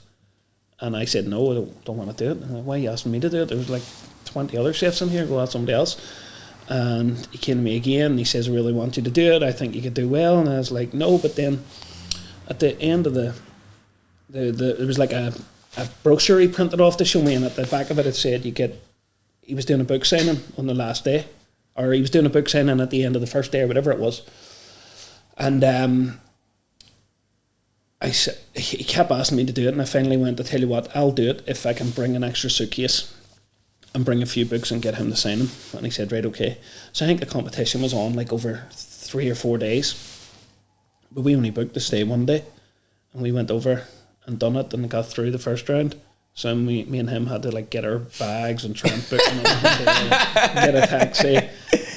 And I said, "No, I don't want to do it." And why are you asking me to do it? There was like 20 other chefs in here. Go ask somebody else. And he came to me again, and he says, "I really want you to do it. I think you could do well." And I was like, "No." But then at the end of there was like a a brochure he printed off to show me, and at the back of it said he was doing a book signing on the last day, or he was doing a book signing at the end of the first day, or whatever it was. And he kept asking me to do it, and I finally went, to tell you what, I'll do it if I can bring an extra suitcase and bring a few books and get him to sign them. And he said, right, okay. So I think the competition was on like over 3 or 4 days, but we only booked to stay one day, and we went over and done it and got through the first round. So me and him had to like get our bags and try and book and get a taxi,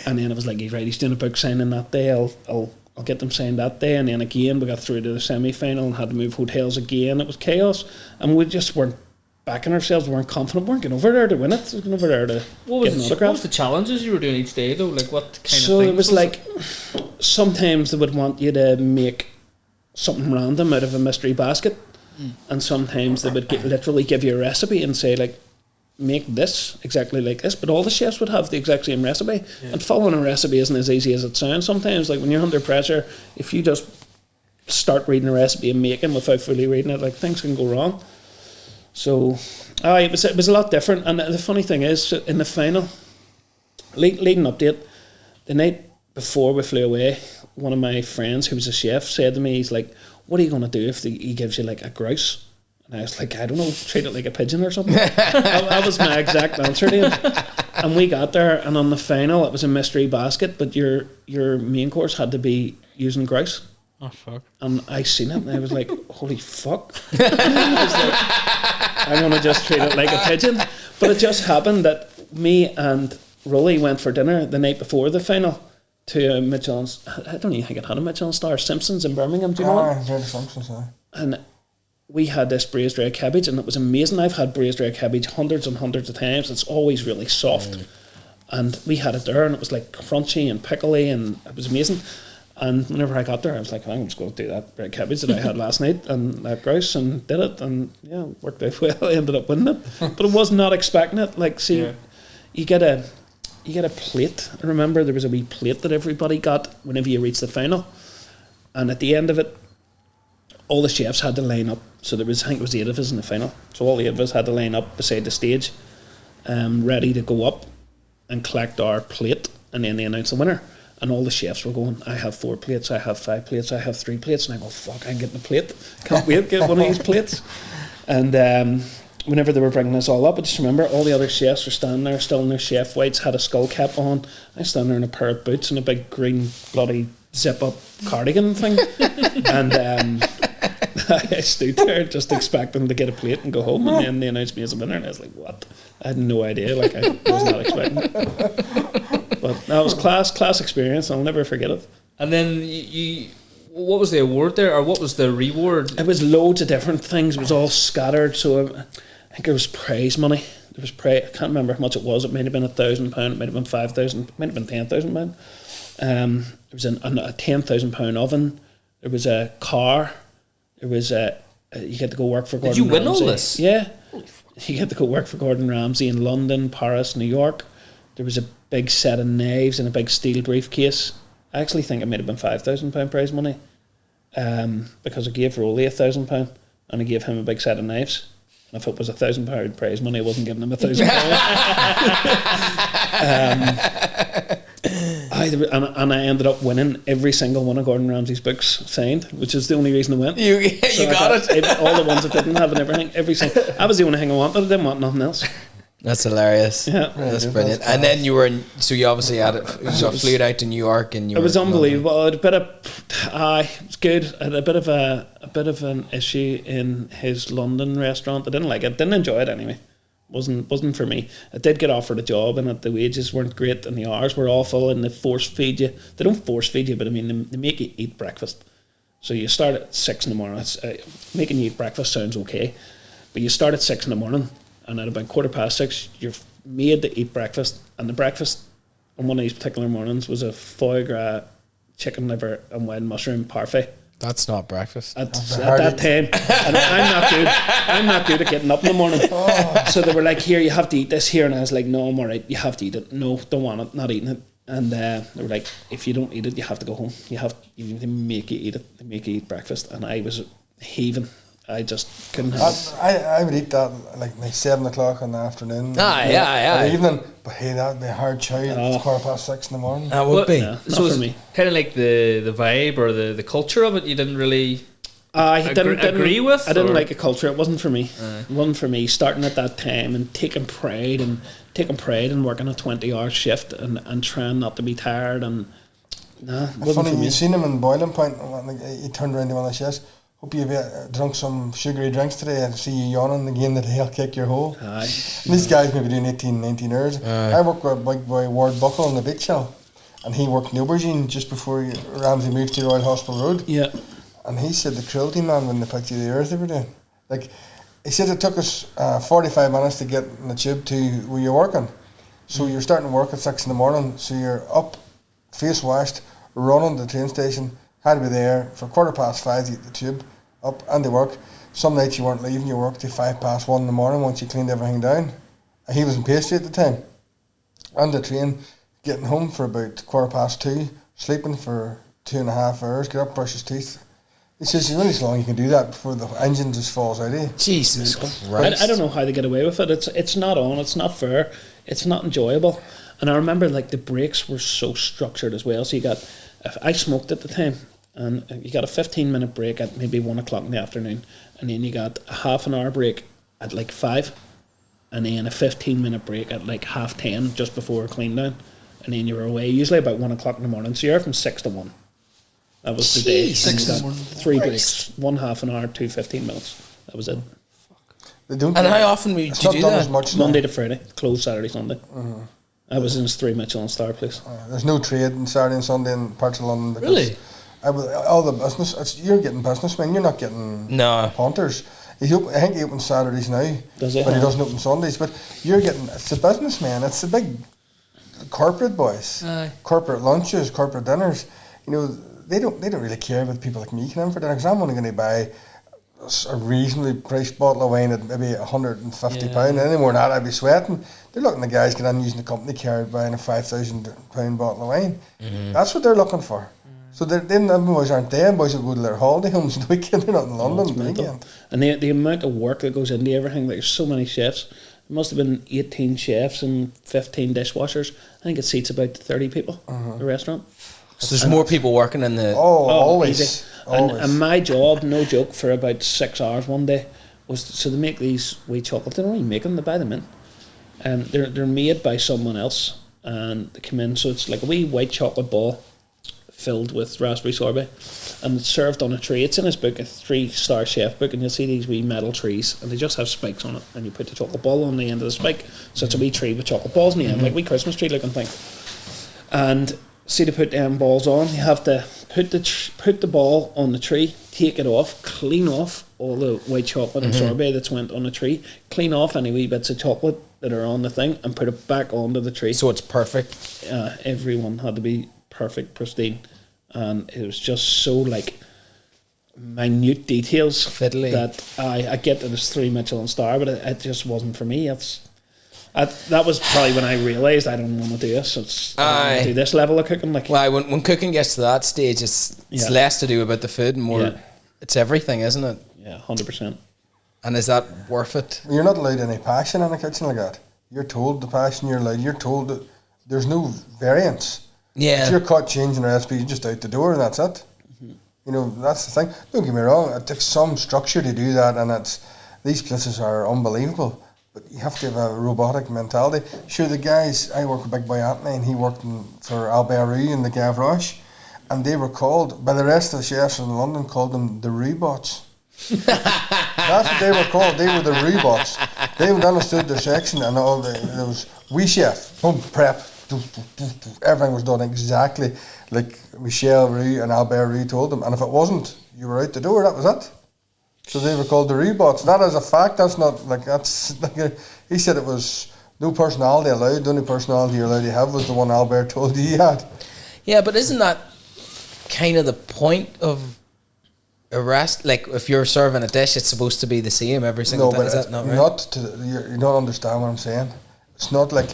and then it was like, he's doing a book signing that day, I'll get them signed that day. And then again we got through to the semi-final and had to move hotels again. It was chaos, and we just weren't backing ourselves, we weren't confident, we weren't getting over there to win it, we getting over there to get an autograph. What was the challenges you were doing each day though? Like what kind of things? So it was like, sometimes they would want you to make something random out of a mystery basket, and sometimes they would literally give you a recipe and say like, make this exactly like this, but all the chefs would have the exact same recipe, and following a recipe isn't as easy as it sounds sometimes. Like when you're under pressure, if you just start reading a recipe and making without fully reading it, like things can go wrong. So it was a lot different. And the funny thing is, in the final, leading up to it, the night before we flew away, one of my friends who was a chef said to me, he's like, what are you going to do if he gives you like a grouse? And I was like, I don't know, treat it like a pigeon or something. that was my exact answer to him. And we got there, and on the final it was a mystery basket, but your main course had to be using grouse. Oh fuck. And I seen it and I was like, holy fuck. I was like, I'm going to just treat it like a pigeon. But it just happened that me and Rolly went for dinner the night before the final to Michelin's, I don't even think it had a Michelin star, Simpsons in Birmingham, do you know it? Yeah, Simpsons, yeah. And we had this braised red cabbage, and it was amazing. I've had braised red cabbage hundreds and hundreds of times. It's always really soft. And we had it there, and it was like crunchy and pickly, and it was amazing. And whenever I got there, I was like, I'm just going to do that red cabbage that I had last night and that grouse, and did it, and yeah, it worked out well. I ended up winning it, but I was not expecting it. Like, see, you get a plate. I remember there was a wee plate that everybody got whenever you reached the final, and at the end of it, all the chefs had to line up. So there was, I think it was 8 of us in the final. So all the 8 of us had to line up beside the stage, ready to go up and collect our plate, and then they announced the winner. And all the chefs were going, I have 4 plates, I have 5 plates, I have 3 plates. And I go, fuck, I'm getting a plate. Can't wait to get one of these plates. And whenever they were bringing us all up, I just remember all the other chefs were standing there, still in their chef whites, had a skull cap on. I stand there in a pair of boots and a big green bloody zip-up cardigan thing. And I stood there just expecting to get a plate and go home. And then they announced me as a winner. And I was like, what? I had no idea. Like, I was not expecting it. But that was class experience. I'll never forget it. And then you what was the award there, or what was the reward? It was loads of different things. It was all scattered. So I think there was prize money. There was I can't remember how much it was. It might have been £1,000. It might have been 5,000. It might have been £10,000. There was a £10,000 oven. There was a car. There was you had to go work for Gordon Ramsay. Did you win all this? Yeah. You had to go work for Gordon Ramsay in London, Paris, New York. There was a big set of knives and a big steel briefcase. I actually think it might have been £5,000 prize money, because I gave Rolly £1,000 and I gave him a big set of knives. And if it was £1,000 prize money, I wasn't giving him £1,000. And I ended up winning every single one of Gordon Ramsay's books signed, which is the only reason I went. You got it. All the ones that didn't have and everything. That was the only thing I wanted. I didn't want nothing else. That's hilarious. Yeah, that's brilliant. And then you were so you obviously had it. You got flew out to New York, and it was unbelievable. I had a bit of, it was good. I had a bit of an issue in his London restaurant. I didn't like it. Didn't enjoy it anyway. Wasn't for me. I did get offered a job, and the wages weren't great, and the hours were awful, and they force feed you. They don't force feed you, but I mean they make you eat breakfast. So you start at 6 in the morning. Making you eat breakfast sounds okay, but you start at 6 in the morning. And at about 6:15, you're made to eat breakfast. And the breakfast on one of these particular mornings was a foie gras, chicken liver, and wild mushroom parfait. That's not breakfast. At that time. And I'm not good at getting up in the morning. So they were like, here, you have to eat this here. And I was like, no, I'm all right. You have to eat it. No, don't want it. Not eating it. And they were like, if you don't eat it, you have to go home. They make you eat it. They make you eat breakfast. And I was heaving. I just couldn't have it. I would eat that like 7 o'clock in the afternoon. Aye. Or evening. But hey, that'd be a hard chow. It's 6:15 in the morning. That would be. Yeah, So not it's for me. kind of like the vibe or the culture of it. You didn't really. I didn't agree with, I didn't or? like the culture. It wasn't for me. It wasn't for me. Starting at that time and taking pride in working a 20-hour shift and trying not to be tired and it wasn't Funny, for me. you seen him in Boiling Point. He turned around to one of the chefs. Hope you've drunk some sugary drinks today and see you yawning again that he'll kick your hole. Aye. And these guys maybe doing 18, 19 hours. I worked with a big boy Ward Buckle on the beach hill, and he worked in Aubergine just before Ramsay moved to Royal Hospital Road. Yeah. And he said the cruelty man when they picked you the hours they were doing. Like, he said it took us 45 minutes to get in the tube to where you're working. So you're starting to work at 6 in the morning, so you're up, face washed, running to the train station, had to be there for 5:15 to get the tube, up and to work. Some nights you weren't leaving your work till 1:05 in the morning once you cleaned everything down. And he was in pastry at the time. On the train, getting home for about 2:15, sleeping for 2.5 hours, get up, brush his teeth. He says, there's only so long you can do that before the engine just falls out of you. Jesus Christ. I don't know how they get away with it. It's not on. It's not fair. It's not enjoyable. And I remember like the breaks were so structured as well. So you got, I smoked at the time, and you got a 15-minute break at maybe 1 o'clock in the afternoon, and then you got a half an hour break at like 5, and then a 15-minute break at like 10:30 just before clean down, and then you were away usually about 1 o'clock in the morning. So you're from 6 to 1. That was the day. Jeez. And you 6 in the got morning. 3 breaks, 1 half an hour, 2 15 minutes. That was it. They don't. And how often would you It's not do done that? as much now. Monday to Friday, closed Saturday, Sunday. I was in his 3 Michelin star place. There's no trade on Saturday and Sunday in parts of London. Because Really? All the business, you're getting businessmen, you're not getting No. punters. I think he opens Saturdays now, Does he? but he doesn't open Sundays. But you're getting, it's the businessmen, it's the big corporate boys, Aye. corporate lunches, corporate dinners. You know, they don't really care about people like me coming in for dinner, because I'm only going to buy a reasonably priced bottle of wine at maybe £150. And any more than that, I'd be sweating. They're looking at the guys get on using the company card buying a £5,000 bottle of wine. That's what they're looking for. So them boys aren't them boys that go to their holiday homes on the weekend. They're not in London on the weekend. And the amount of work that goes into everything, like, there's so many chefs. There must have been 18 chefs and 15 dishwashers. I think it seats about 30 people, the restaurant. So there's more people working in the... Always. Easy. Always. And my job, no joke, for about 6 hours one day was so they make these wee chocolates. They don't even make them; they buy them in, and they're made by someone else, and they come in. So it's like a wee white chocolate ball filled with raspberry sorbet, and it's served on a tray. It's in his book, a 3-star chef book, and you'll see these wee metal trees, and they just have spikes on it, and you put the chocolate ball on the end of the spike, so it's a wee tree with chocolate balls in the end, like a wee Christmas tree looking thing. And see, to put them balls on, you have to put the ball on the tree, take it off, clean off all the white chocolate and sorbet that's went on the tree, clean off any wee bits of chocolate that are on the thing, and put it back onto the tree. So it's perfect. Everyone had to be perfect, pristine, and it was just so like minute details Fiddly. that I get that it's 3 Michelin star, but it just wasn't for me. That was probably when I realised I don't want to do this. I don't want to do this level of cooking. Like, Well, when cooking gets to that stage, it's less to do about the food and more... Yeah. It's everything, isn't it? yeah, 100%. And is that worth it? You're not allowed any passion in a kitchen like that. You're told the passion you're allowed. You're told that there's no variance. Yeah. If you're caught changing a recipe, you're just out the door and that's it. You know, that's the thing. Don't get me wrong, it takes some structure to do that, and these places are unbelievable. But you have to have a robotic mentality. Sure, the guys, I work with Big Boy Anthony, and he worked for Albert Roux in the Gavroche, and they were called, by the rest of the chefs in London, called them the Roux-bots. That's what they were called. They were the Roux-bots. They understood their section, and there was wee chef, boom, prep, everything was done exactly like Michel Roux and Albert Roux told them. And if it wasn't, you were out the door. That was it. So they were called the Roux-bots. That is a fact. That's not like that's like he said it was no personality allowed. The only personality you're allowed to have was the one Albert told you he had. Yeah, but isn't that kind of the point of a rest? Like, if you're serving a dish, it's supposed to be the same every single time. Is that not right? You don't understand what I'm saying. It's not like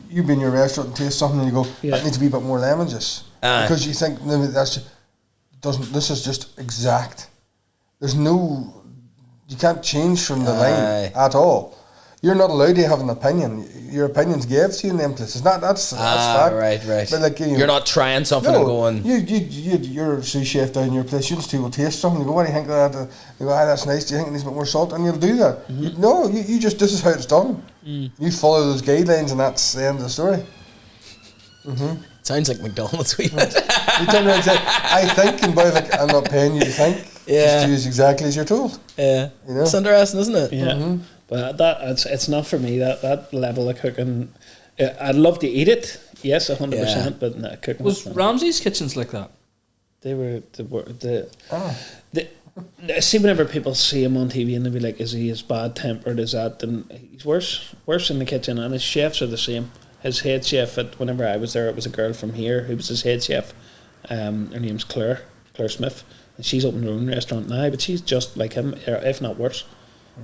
you be in your restaurant and taste something and you go, that needs to be a bit more lemon juice. Because you think, no, this is just exact. There's no You can't change from the line at all. You're not allowed to have an opinion. Your opinion's gave to you in them places. That's fact. Right. But like, you're not trying something and going. You're a sous chef down in your place. You just will taste something. You go, what do you think of that? You go, that's nice. Do you think it needs a bit more salt? And you'll do that. You just, this is how it's done. You follow those guidelines, and that's the end of the story. Sounds like McDonald's. We went. You turn around and say, I think, and by like, I'm not paying you to think. Just use exactly as you're told. Yeah, it's interesting, isn't it? Yeah, but it's not for me. That level of cooking, I'd love to eat it. Yes, 100%. But no, cooking Was Ramsay's kitchens like that? See, whenever people see him on TV and they be like, "Is he as bad tempered as that?" And he's worse in the kitchen. And his chefs are the same. His head chef, whenever I was there, it was a girl from here who was his head chef. Her name's Claire Smith. And she's opened her own restaurant now, but she's just like him, if not worse.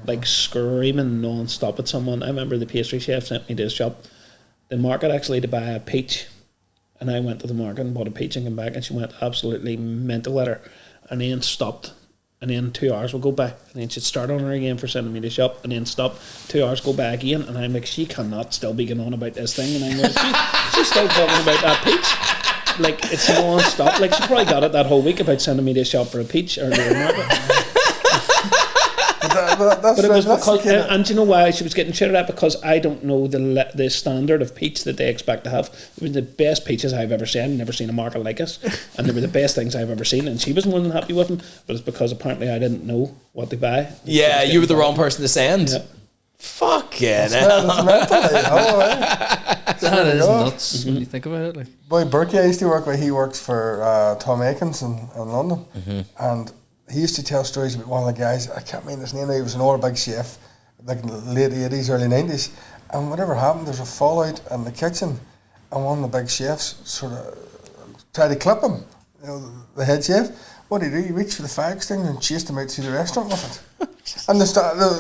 Like screaming non-stop at someone. I remember the pastry chef sent me to his shop, the market actually, to buy a peach. And I went to the market and bought a peach and came back, and she went absolutely mental at her. And then stopped. And then 2 hours would go by. And then she'd start on her again for sending me to the shop, and then stop. 2 hours go by again. And I'm like, she cannot still be going on about this thing. And I'm like, she's still talking about that peach. Like, it's non-stop. Like, she probably got it that whole week about sending me to the shop for a peach or the market. But it was because, and do you know why she was getting shitted at? Because I don't know the standard of peach that they expect to have. It was the best peaches I've ever seen. Never seen a market like us, and they were the best things I've ever seen. And she was more than happy with them, but it's because apparently I didn't know what to buy. Yeah, you were the wrong person to send. Yeah. Fuck yeah! That is nuts when you think about it. Like, boy, Berkey I used to work with. He works for Tom Aikens in London, and he used to tell stories about one of the guys. I can't remember his name now. He was an old big chef, like in the late 80s, early 90s. And whatever happened, there's a fallout in the kitchen, and one of the big chefs sort of tried to clip him. You know, the head chef. What did he do? He reached for the fire extinguisher and chased him out through the restaurant with it. And the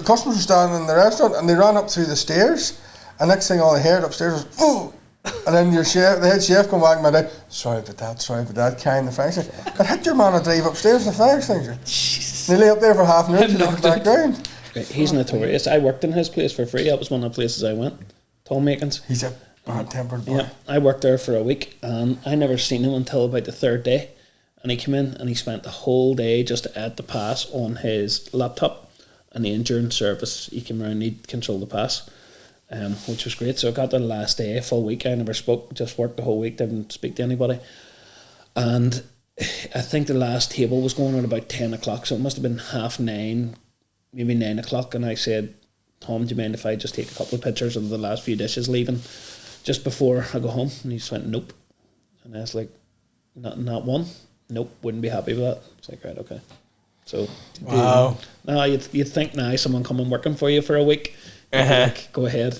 customers were standing in the restaurant, and they ran up through the stairs. And next thing all they heard upstairs was, "Oh!" And then the head chef come back and went, sorry about that, carrying the fire extinguisher. I hit your man a drive upstairs with the fire extinguisher. And they lay up there for half an hour to look back down. He's notorious. I worked in his place for free. That was one of the places I went. Tom Aikens. He's a bad-tempered boy. Yeah, I worked there for a week, and I never seen him until about the third day. And he came in and he spent the whole day just at the pass on his laptop. And then during service, he came around and he'd control the pass, which was great. So I got the last day, a full week. I never spoke, just worked the whole week, didn't speak to anybody. And I think the last table was going on about 10 o'clock, so it must have been 9:30, maybe 9 o'clock. And I said, Tom, do you mind if I just take a couple of pictures of the last few dishes leaving just before I go home? And he just went, nope. And I was like, not one? Nope, wouldn't be happy with that. It's like, right, okay. So, wow. No, you'd think now someone coming working for you for a week, like, go ahead.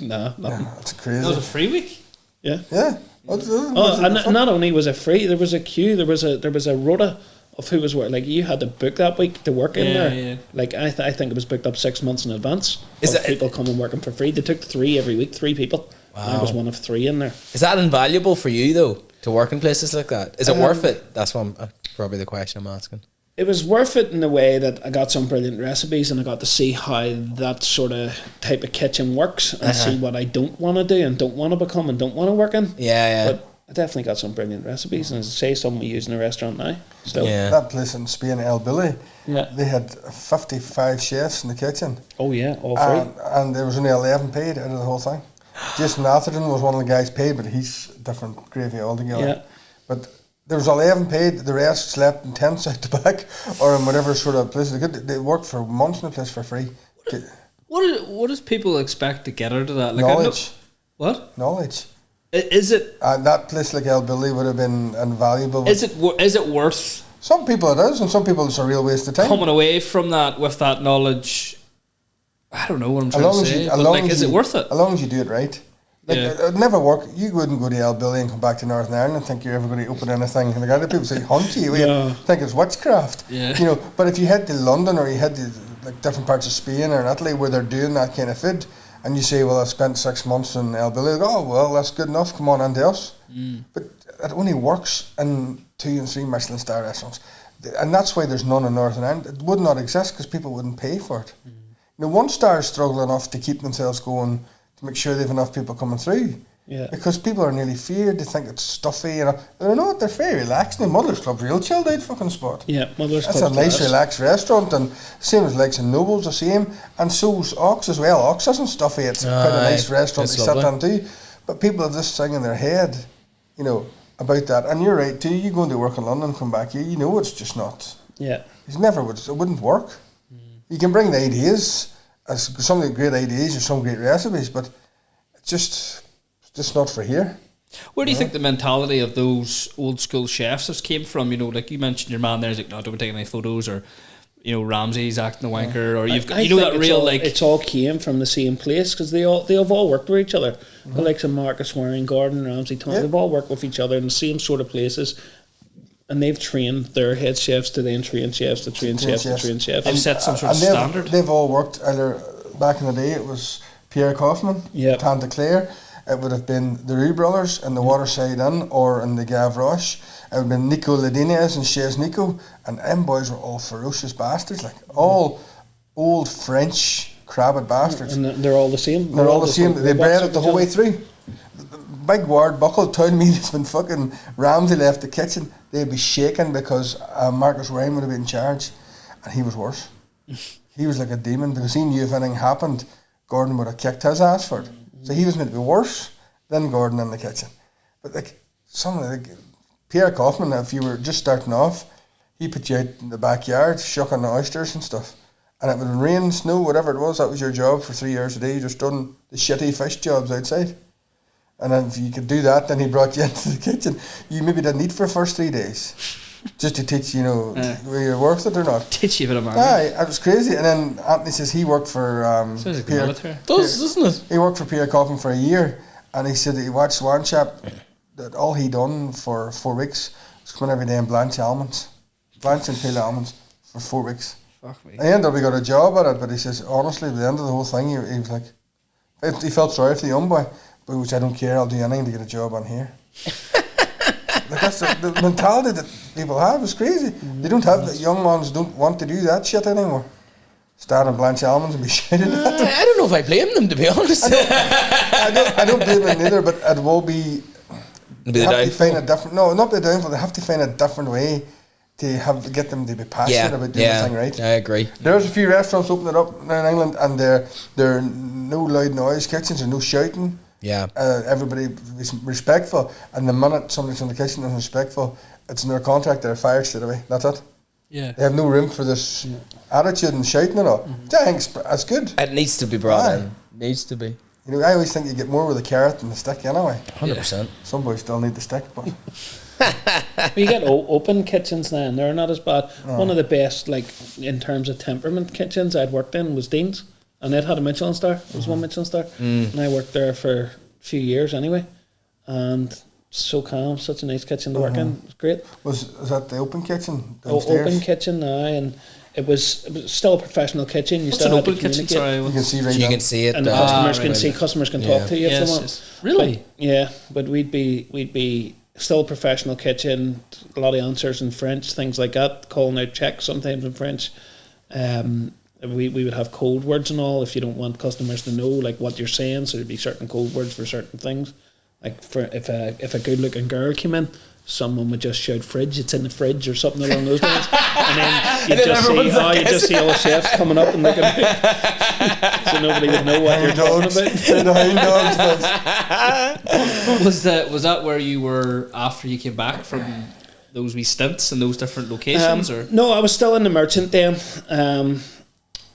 Nah, that's crazy. That was a free week? Yeah. Yeah. And not only was it free, there was a queue, there was a rota of who was working. Like, you had to book that week to work in there. Yeah. Like, I think it was booked up 6 months in advance. People coming working for free. They took 3 every week, 3 people. Wow. I was one of 3 in there. Is that invaluable for you, though, to work in places like that? Is it worth it? That's probably the question I'm asking. It was worth it in the way that I got some brilliant recipes, and I got to see how that sort of type of kitchen works, and see what I don't want to do and don't want to become and don't want to work in. Yeah. But I definitely got some brilliant recipes, and as I say, some we use in the restaurant now. Still. Yeah. That place in Spain, El Billy, they had 55 chefs in the kitchen. Oh yeah, all free. And there was only 11 paid out of the whole thing. Jason Atherton was one of the guys paid, but he's different gravy altogether. Yeah. But there was 11 paid, the rest slept in tents out the back or in whatever sort of place. They worked for months in the place for free. What does people expect to get out of that? Like, knowledge. What? Knowledge. Is it? That place like El Billy would have been invaluable. Is it worth? Some people it is, and some people it's a real waste of time. Coming away from that with that knowledge, I don't know what I'm trying to say. Is it worth it? As long as you do it right. Like, it'd never work. You wouldn't go to El Billy and come back to Northern Ireland and think you're ever going to open anything. And other people say, hunt you. Think it's witchcraft. Yeah. You know, but if you head to London or you head to like different parts of Spain or Italy where they're doing that kind of food, and you say, well, I spent 6 months in El Billy, they go, oh, well, that's good enough. Come on into us. But it only works in 2 and 3 Michelin star restaurants. and that's why there's none in Northern Ireland. It would not exist because people wouldn't pay for it. You know, One Star struggle enough to keep themselves going to make sure they have enough people coming through. Yeah. Because people are nearly feared. They think it's stuffy. You know, they're not. They're very relaxed. And Mother's Club's a real chilled out fucking spot. Yeah, Mother's That's Club. a nice, relaxed restaurant, and same as Legs and Noble's the same, and so's Ox as well. Ox isn't stuffy. It's quite a nice restaurant to sit down to. But people have this thing in their head, you know, about that. And you're right too. You go into work in London, come back, you know it's just not. Yeah. It never would. It wouldn't work. You can bring the ideas, as some of the great ideas or some great recipes, but it's just not for here. Where do you think the mentality of those old school chefs has came from? You know, like you mentioned, your man there's like, no, don't take any photos, or you know, Ramsay's acting the wanker, or you've got, you know, that real like it's all came from the same place because they have all worked with each other. The likes of Marcus Wareing, Gordon Ramsay, Tony, they've all worked with each other in the same sort of places, and they've trained their head chefs to then train chefs to train chefs to train chefs. They've set some sort of standard. They've all worked either back in the day. It was Pierre Kaufman, Tante Claire. It would have been the Roux brothers in the Waterside Inn or in the Gavroche. It would have been Nico Ladinez and Chez Nico, and them boys were all ferocious bastards, like all old French crabbed bastards. And they're all the same. They're all the same. They bred it the whole way through. The big word Buckle told me that when fucking Ramsay left the kitchen, they'd be shaking because Marcus Wareing would have been in charge, and he was worse. He was like a demon because he knew if anything happened, Gordon would have kicked his ass for it. So he was meant to be worse than Gordon in the kitchen. But like Pierre Kaufman, if you were just starting off, he put you out in the backyard shucking the oysters and stuff. And it would rain, snow, whatever it was, that was your job for 3 years a day. You just done the shitty fish jobs outside. And then if you could do that, then he brought you into the kitchen. You maybe didn't eat for the first 3 days. Just to teach, you know, whether you're worth it or not. Teach you a bit of money. Aye, it was crazy. And then Anthony says he worked for Pierre. Doesn't it? He worked for Pierre Kaufman for a year, and he said that he watched one chap that all he done for 4 weeks was come in every day and blanch almonds, blanch and peel almonds for 4 weeks. Fuck me. He ended up, he got a job at it, but he says honestly, at the end of the whole thing, he was like, he felt sorry for the young boy, but he was, I don't care, I'll do anything to get a job on here. Like that's the mentality that people have is crazy. They don't have that. Young ones don't want to do that shit anymore. Stand and blanch almonds and be shouted at them. I don't know if I blame them, to be honest. I don't blame them either, but it will be. They have to find a different. No, not the downfall. They have to find a different way to get them to be passionate about doing the thing right. I agree. There's a few restaurants opening up now in England, and there are no loud noise kitchens, there's no shouting. Yeah. Everybody is respectful, and the minute somebody's in the kitchen and respectful, it's in their contract, they're fired straight away. That's it. Yeah. They have no room for this attitude and shouting and all. Thanks, that's good. It needs to be brought in. Needs to be. You know, I always think you get more with a carrot than the stick anyway. 100%. Some boys still need the stick, but You get open kitchens now, and they're not as bad. One of the best, like in terms of temperament kitchens I'd worked in was Dean's. And it had a Michelin star. It was one Michelin star. And I worked there for a few years anyway. And so calm, such a nice kitchen to work in. It was great. Was that the open kitchen downstairs? Open kitchen now, and it was still a professional kitchen. You What's still an had open to kitchen? communicate. Sorry. You can see right So you now. can see it. And the customers can see, customers can talk to you if they want. Yes. Really? But, yeah, but we'd be still a professional kitchen, a lot of answers in French, things like that, calling out checks sometimes in French. We would have code words and all if you don't want customers to know like what you're saying, so there'd be certain code words for certain things. Like for if a good looking girl came in, someone would just shout fridge, it's in the fridge or something along those lines. And then you just see all the chefs coming up and looking so nobody would know what you're talking about. Was that where you were after you came back from those wee stints in those different locations? Or no, I was still in the merchant then.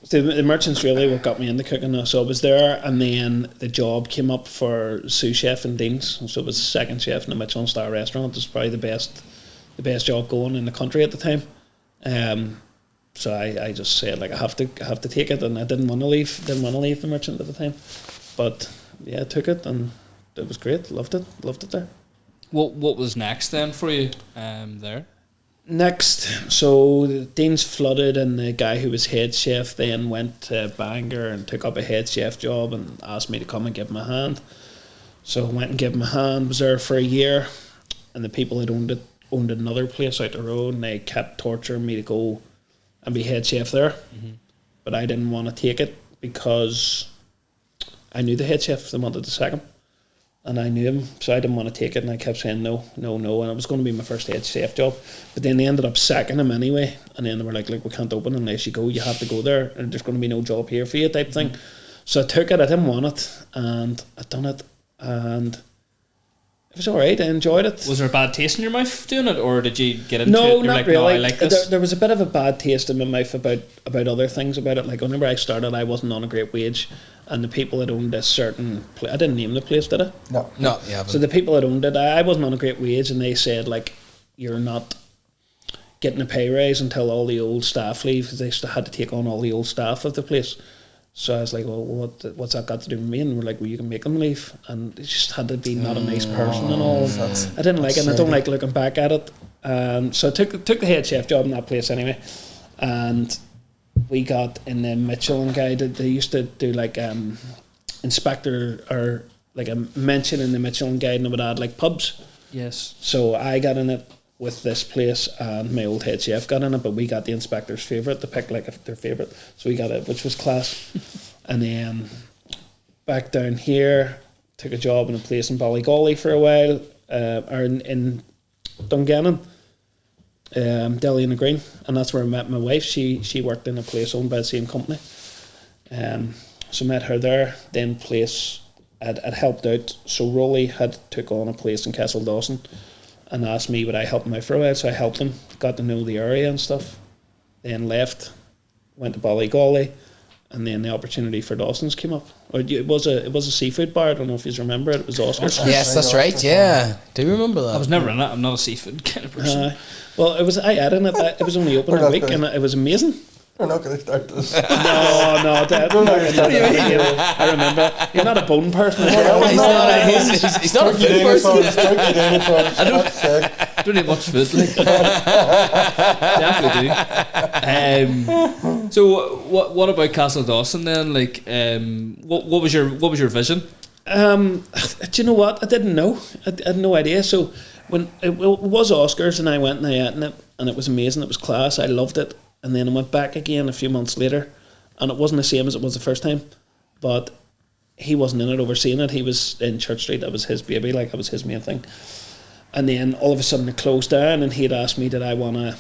The merchants really what got me into cooking. So I was there, and then the job came up for sous chef in Dean's. So it was second chef in a Michelin star restaurant. It was probably the best job going in the country at the time. So I just said like I have to take it, and I didn't want to leave the merchant at the time. But yeah, I took it, and it was great. Loved it there. what was next then for you there? Next, so the Dean's flooded, and the guy who was head chef then went to Bangor and took up a head chef job and asked me to come and give him a hand. So I went and gave him a hand, was there for a year, and the people that owned it owned another place out the road, and they kept torturing me to go and be head chef there. But I didn't want to take it because I knew the head chef. They wanted to sack him, and I knew him, so I didn't want to take it. And I kept saying no, and it was going to be my first head chef job. But then they ended up sacking him anyway, and then they were like, "Look, we can't open unless you go. You have to go there, and there's going to be no job here for you," type thing. So I took it. I didn't want it, and I done it, and it was all right. I enjoyed it. Was there a bad taste in your mouth doing it, or did you get into it? No, You're not like, really. No, I like this. There was a bit of a bad taste in my mouth about other things about it. Like whenever I started, I wasn't on a great wage, and the people that owned this certain place, I didn't name the place, did I? No. No, yeah. So the people that owned it, I wasn't on a great wage, and they said like, "You're not getting a pay raise until all the old staff leave." They had to take on all the old staff of the place. So I was like, "Well, what's that got to do with me?" And we're like, "Well, you can make them leave." And it just had to be not a nice person and all. I didn't like it, and I don't like looking back at it. So I took the head chef job in that place anyway, and we got in the Michelin guide. They used to do like inspector or like a mention in the Michelin guide, and it would add like pubs. Yes. So I got in it with this place, and my old head chef got in it, but we got the inspector's favourite to pick like their favourite. So we got it, which was class. And then back down here, took a job in a place in Ballygolly for a while, or in Dungannon, Delhi and the Green, and that's where I met my wife. She worked in a place owned by the same company. So met her there. Then place I'd helped out. So Rolly had took on a place in Castle Dawson, and asked me would I help him out for a while. So I helped him, got to know the area and stuff. Then left, went to Ballygolly, and then the opportunity for Dawson's came up. Or it was a seafood bar. I don't know if you remember it. It was Oscars. Yes, that's right. Yeah, do you remember that? I was never in it. I'm not a seafood kind of person. Well, it was. I had in it. It was only open a week, and it was amazing. We're not going to start this. No, Dad. I remember. You're not a bone person. He's not a food person. I don't eat much food. Like. Definitely do. So what about Castle Dawson then? Like, what was your vision? Do you know what? I didn't know. I had no idea. So when it was Oscars, and I went and I ate in it, and it was amazing. It was class. I loved it. And then I went back again a few months later, and it wasn't the same as it was the first time. But he wasn't in it overseeing it. He was in Church Street. That was his baby. Like, that was his main thing. And then all of a sudden it closed down, and he'd asked me, did I wanna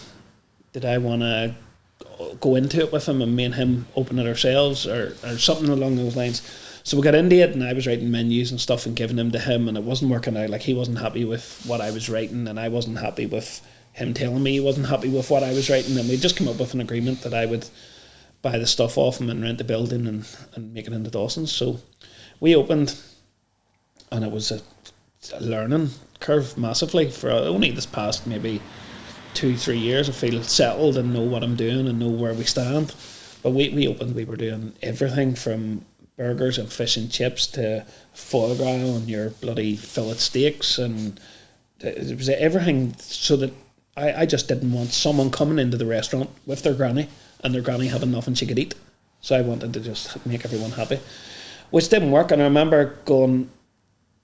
go into it with him, and me and him open it ourselves, or something along those lines. So we got into it, and I was writing menus and stuff and giving them to him, and it wasn't working out. Like, he wasn't happy with what I was writing, and I wasn't happy with him telling me he wasn't happy with what I was writing, and we just came up with an agreement that I would buy the stuff off him and rent the building and make it into Dawson's. So we opened, and it was a learning curve massively. For only this past maybe 2-3 years, I feel settled and know what I'm doing and know where we stand. But we opened, we were doing everything from burgers and fish and chips to foie gras and your bloody fillet steaks, and it was everything, so that I just didn't want someone coming into the restaurant with their granny and their granny having nothing she could eat. So I wanted to just make everyone happy, which didn't work. And I remember going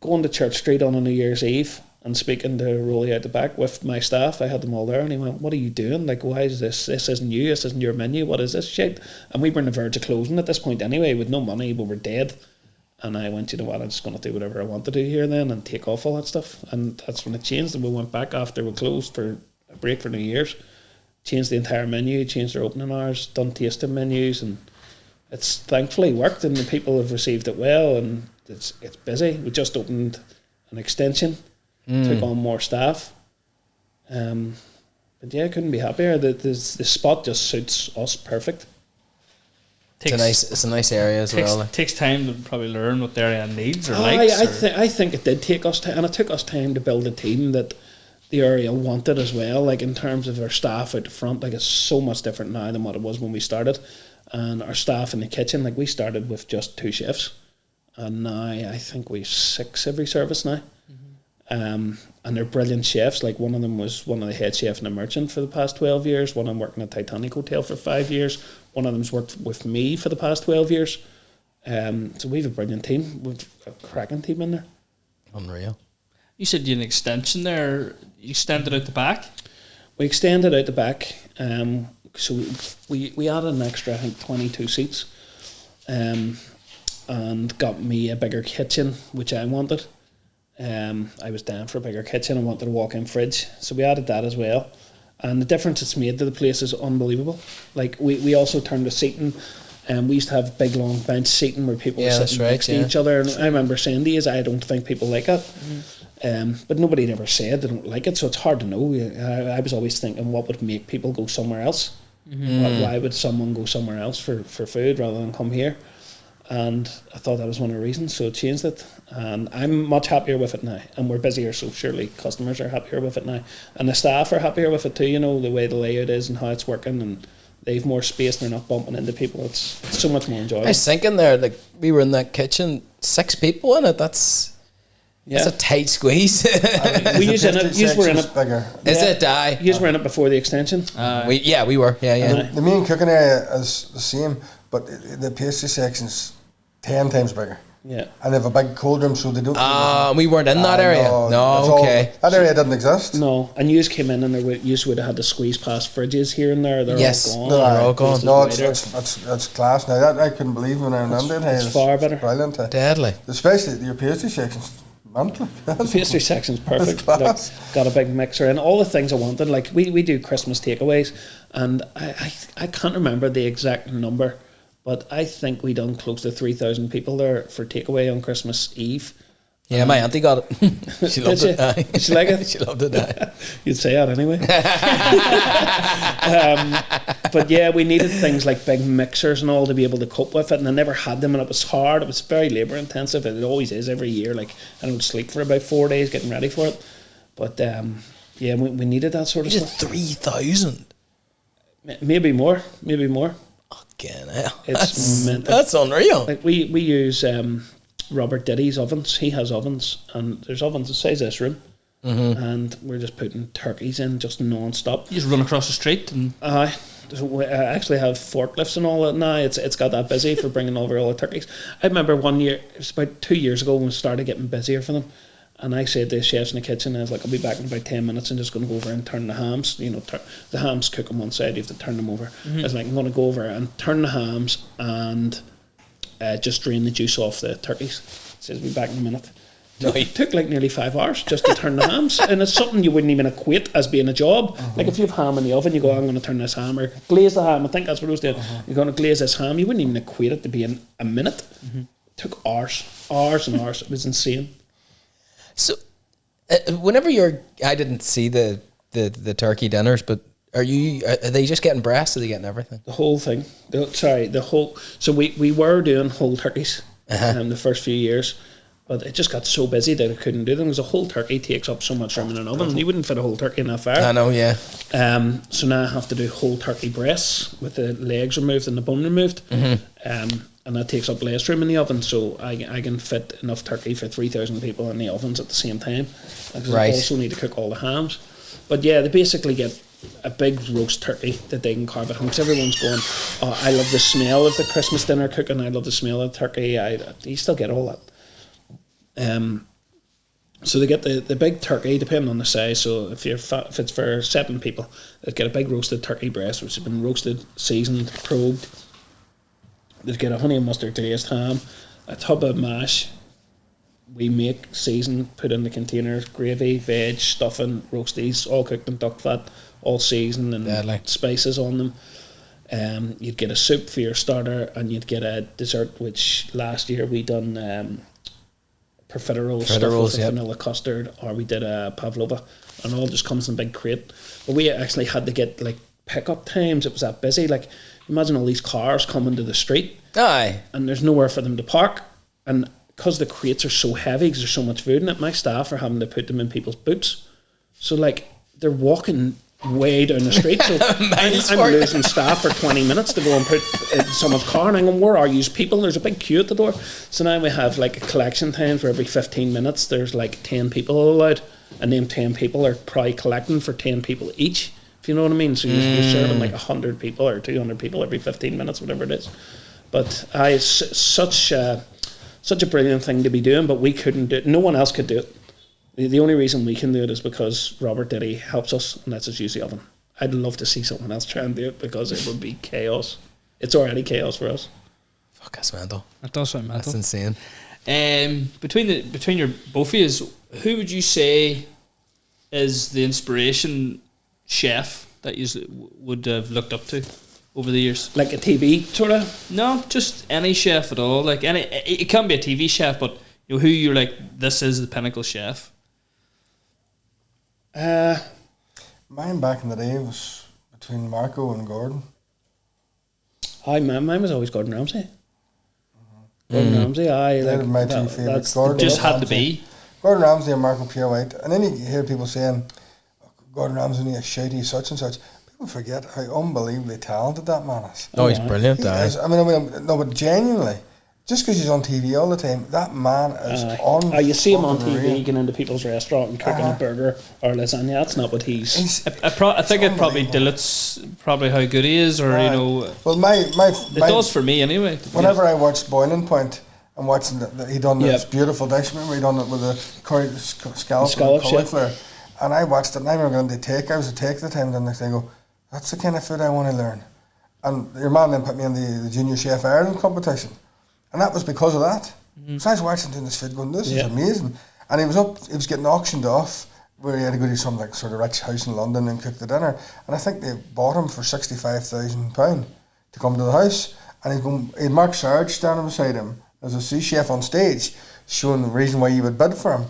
to Church Street on a New Year's Eve and speaking to Rolly out the back with my staff. I had them all there, and he went, "What are you doing? Like, why is this? This isn't you. This isn't your menu. What is this shit?" And we were on the verge of closing at this point anyway, with no money. We were dead. And I went, you know what, I'm just going to do whatever I want to do here then, and take off all that stuff. And that's when it changed, and we went back after we closed for a break for New Year's. Changed the entire menu, changed our opening hours, done tasting menus, and it's thankfully worked, and the people have received it well, and it's busy. We just opened an extension, took on more staff. But yeah, I couldn't be happier. The spot just suits us perfect. It's a nice area as well. It takes time to probably learn what their area needs or likes. I think it did take us time, and it took us time to build a team that the area wanted as well. Like, in terms of our staff out the front, like, it's so much different now than what it was when we started. And our staff in the kitchen, like, we started with just 2 chefs, and now I think we've 6 every service now. And they're brilliant chefs. Like, one of them was one of the head chef in a merchant for the past 12 years. One of them worked in a Titanic hotel for 5 years. One of them's worked with me for the past 12 years. So we have a brilliant team. We've a cracking team in there. Unreal. You said you had an extension there. You extended out the back. We extended out the back. So we added an extra, I think, 22 seats, and got me a bigger kitchen, which I wanted. I was down for a bigger kitchen. I wanted a walk-in fridge, so we added that as well. And the difference it's made to the place is unbelievable. Like we also turned the seating. We used to have big long bench seating where people were sitting next to each other. And I remember saying to you, I don't think people like it. But nobody ever said they don't like it, so it's hard to know. I was always thinking, what would make people go somewhere else? Why would someone go somewhere else for food rather than come here? And I thought that was one of the reasons, so I changed it. And I'm much happier with it now. And we're busier, so surely customers are happier with it now. And the staff are happier with it too, you know, the way the layout is and how it's working. And they've more space and they're not bumping into people. It's so much more enjoyable. I was thinking there, like, we were in that kitchen, 6 people in it. That's a tight squeeze. We use in it. Use were in it. Bigger. Is it? Use were in it before the extension. We were. Yeah. The main cooking area is the same, but the pastry section's 10 times bigger. Yeah. And they have a big cold room, so they don't. We weren't in that area. No, okay. That area didn't exist. No, and you came in and you would have had to squeeze past fridges here and there. They're all gone. They're all gone. No, it's class now. I couldn't believe when I remember it. It's far better. Brilliant. Deadly. Especially your pastry section's mental. The pastry section's perfect. Like, got a big mixer and all the things I wanted. Like we do Christmas takeaways, and I can't remember the exact number, but I think we done close to 3,000 people there for takeaway on Christmas Eve. Yeah, my auntie got it. She loved it. Did she like it? She loved it. You'd say that anyway. But yeah, we needed things like big mixers and all to be able to cope with it, and I never had them, and it was hard. It was very labour intensive. It always is every year. Like, I don't sleep for about 4 days getting ready for it. But yeah, we needed that sort of stuff. 3,000. Maybe more. Fucking hell. It's mental. That's unreal. Like we use Robert Diddy's ovens. He has ovens, and there's ovens the size of this room, and we're just putting turkeys in just non-stop. You just run across the street and I actually have forklifts and all that now. It's got that busy for bringing over all the turkeys. I remember one year, it was about 2 years ago, when we started getting busier for them, and I said to the chefs in the kitchen, I was like, I'll be back in about 10 minutes and just going to go over and turn the hams. You know, the hams cook on one side, you have to turn them over. I was like, I'm going to go over and turn the hams and just drain the juice off the turkeys. Says, be back in a minute. It took like nearly 5 hours just to turn the hams, and it's something you wouldn't even equate as being a job. Like if you have ham in the oven, you go, I'm going to turn this ham, or glaze the ham. I think that's what I was doing. You're going to glaze this ham. You wouldn't even equate it to being a minute. It took hours and hours. It was insane. So, whenever I didn't see the turkey dinners, but are they just getting breasts, or are they getting everything? The whole thing. So we were doing whole turkeys the first few years, but it just got so busy that I couldn't do them, because a whole turkey takes up so much room in an oven. You wouldn't fit a whole turkey in that fire. I know, yeah. So now I have to do whole turkey breasts with the legs removed and the bone removed. And that takes up less room in the oven, so I can fit enough turkey for 3,000 people in the ovens at the same time. Because I also need to cook all the hams. But yeah, they basically get a big roast turkey that they can carve at home, because everyone's going, oh, I love the smell of the Christmas dinner cooking, I love the smell of the turkey. You still get all that. So they get the big turkey, depending on the size. So if it's for 7 people, they get a big roasted turkey breast, which has been roasted, seasoned, probed. They get a honey and mustard glazed ham, a tub of mash. We make, season, put in the containers, gravy, veg, stuffing, roasties, all cooked in duck fat, all seasoned, and spices on them. You'd get a soup for your starter, and you'd get a dessert, which last year we done profiteroles stuffed with vanilla custard, or we did a pavlova, and all just comes in a big crate. But we actually had to get like pickup times. It was that busy. Like, imagine all these cars coming to the street, and there's nowhere for them to park, and because the crates are so heavy, because there's so much food in it, my staff are having to put them in people's boots. So like, they're walking way down the street. So I'm losing staff for 20 minutes to go and put someone's car, and I'm going, where are you people? There's a big queue at the door. So now we have like a collection time for every 15 minutes. There's like 10 people allowed, and them 10 people are probably collecting for 10 people each, if you know what I mean. So you're serving like 100 people or 200 people every 15 minutes, whatever it is. But it's such a brilliant thing to be doing, but we couldn't do it. No one else could do it. The only reason we can do it is because Robert Diddy helps us, and that's his usually oven. I'd love to see someone else try and do it because it would be chaos. It's already chaos for us. Fuck, that's mental. That does sound mental. That's insane. Between your both of you, who would you say is the inspiration chef that you would have looked up to over the years? Like a TV sort of? No, just any chef at all. Like any, it can be a TV chef, but you know who you're like. This is the pinnacle chef. Mine back in the day was between Marco and Gordon. Mine was always Gordon Ramsay. Gordon Ramsay, They're my two favourites. Gordon It just had to Ramsay. be. Gordon Ramsay and Marco Pierre White. And then you hear people saying, Gordon Ramsay only a shitey such and such. People forget how unbelievably talented that man is. Oh, he's brilliant, He is. I mean, no, but genuinely, just because he's on TV all the time, that man is on. You see him on fucking TV real. going into people's restaurant and cooking a burger or lasagna. That's not what he's. I think it probably unbelievable. dilutes probably how good he is, or you know, Well, it does for me anyway. Whenever I watched Boiling Point and watching he done this beautiful dish, remember he done it with the curry scallops and cauliflower, and I watched it and I remember going to take. I was a take at the time, and I go, that's the kind of food I want to learn. And your man then put me in the Junior Chef Ireland competition, and that was because of that. So I was watching doing this food going, this is amazing. And he was getting auctioned off where he had to go to some like sort of rich house in London and cook the dinner, and I think they bought him for £65,000 to come to the house, and he had Mark Sarge standing beside him as a sous chef on stage, showing the reason why you would bid for him.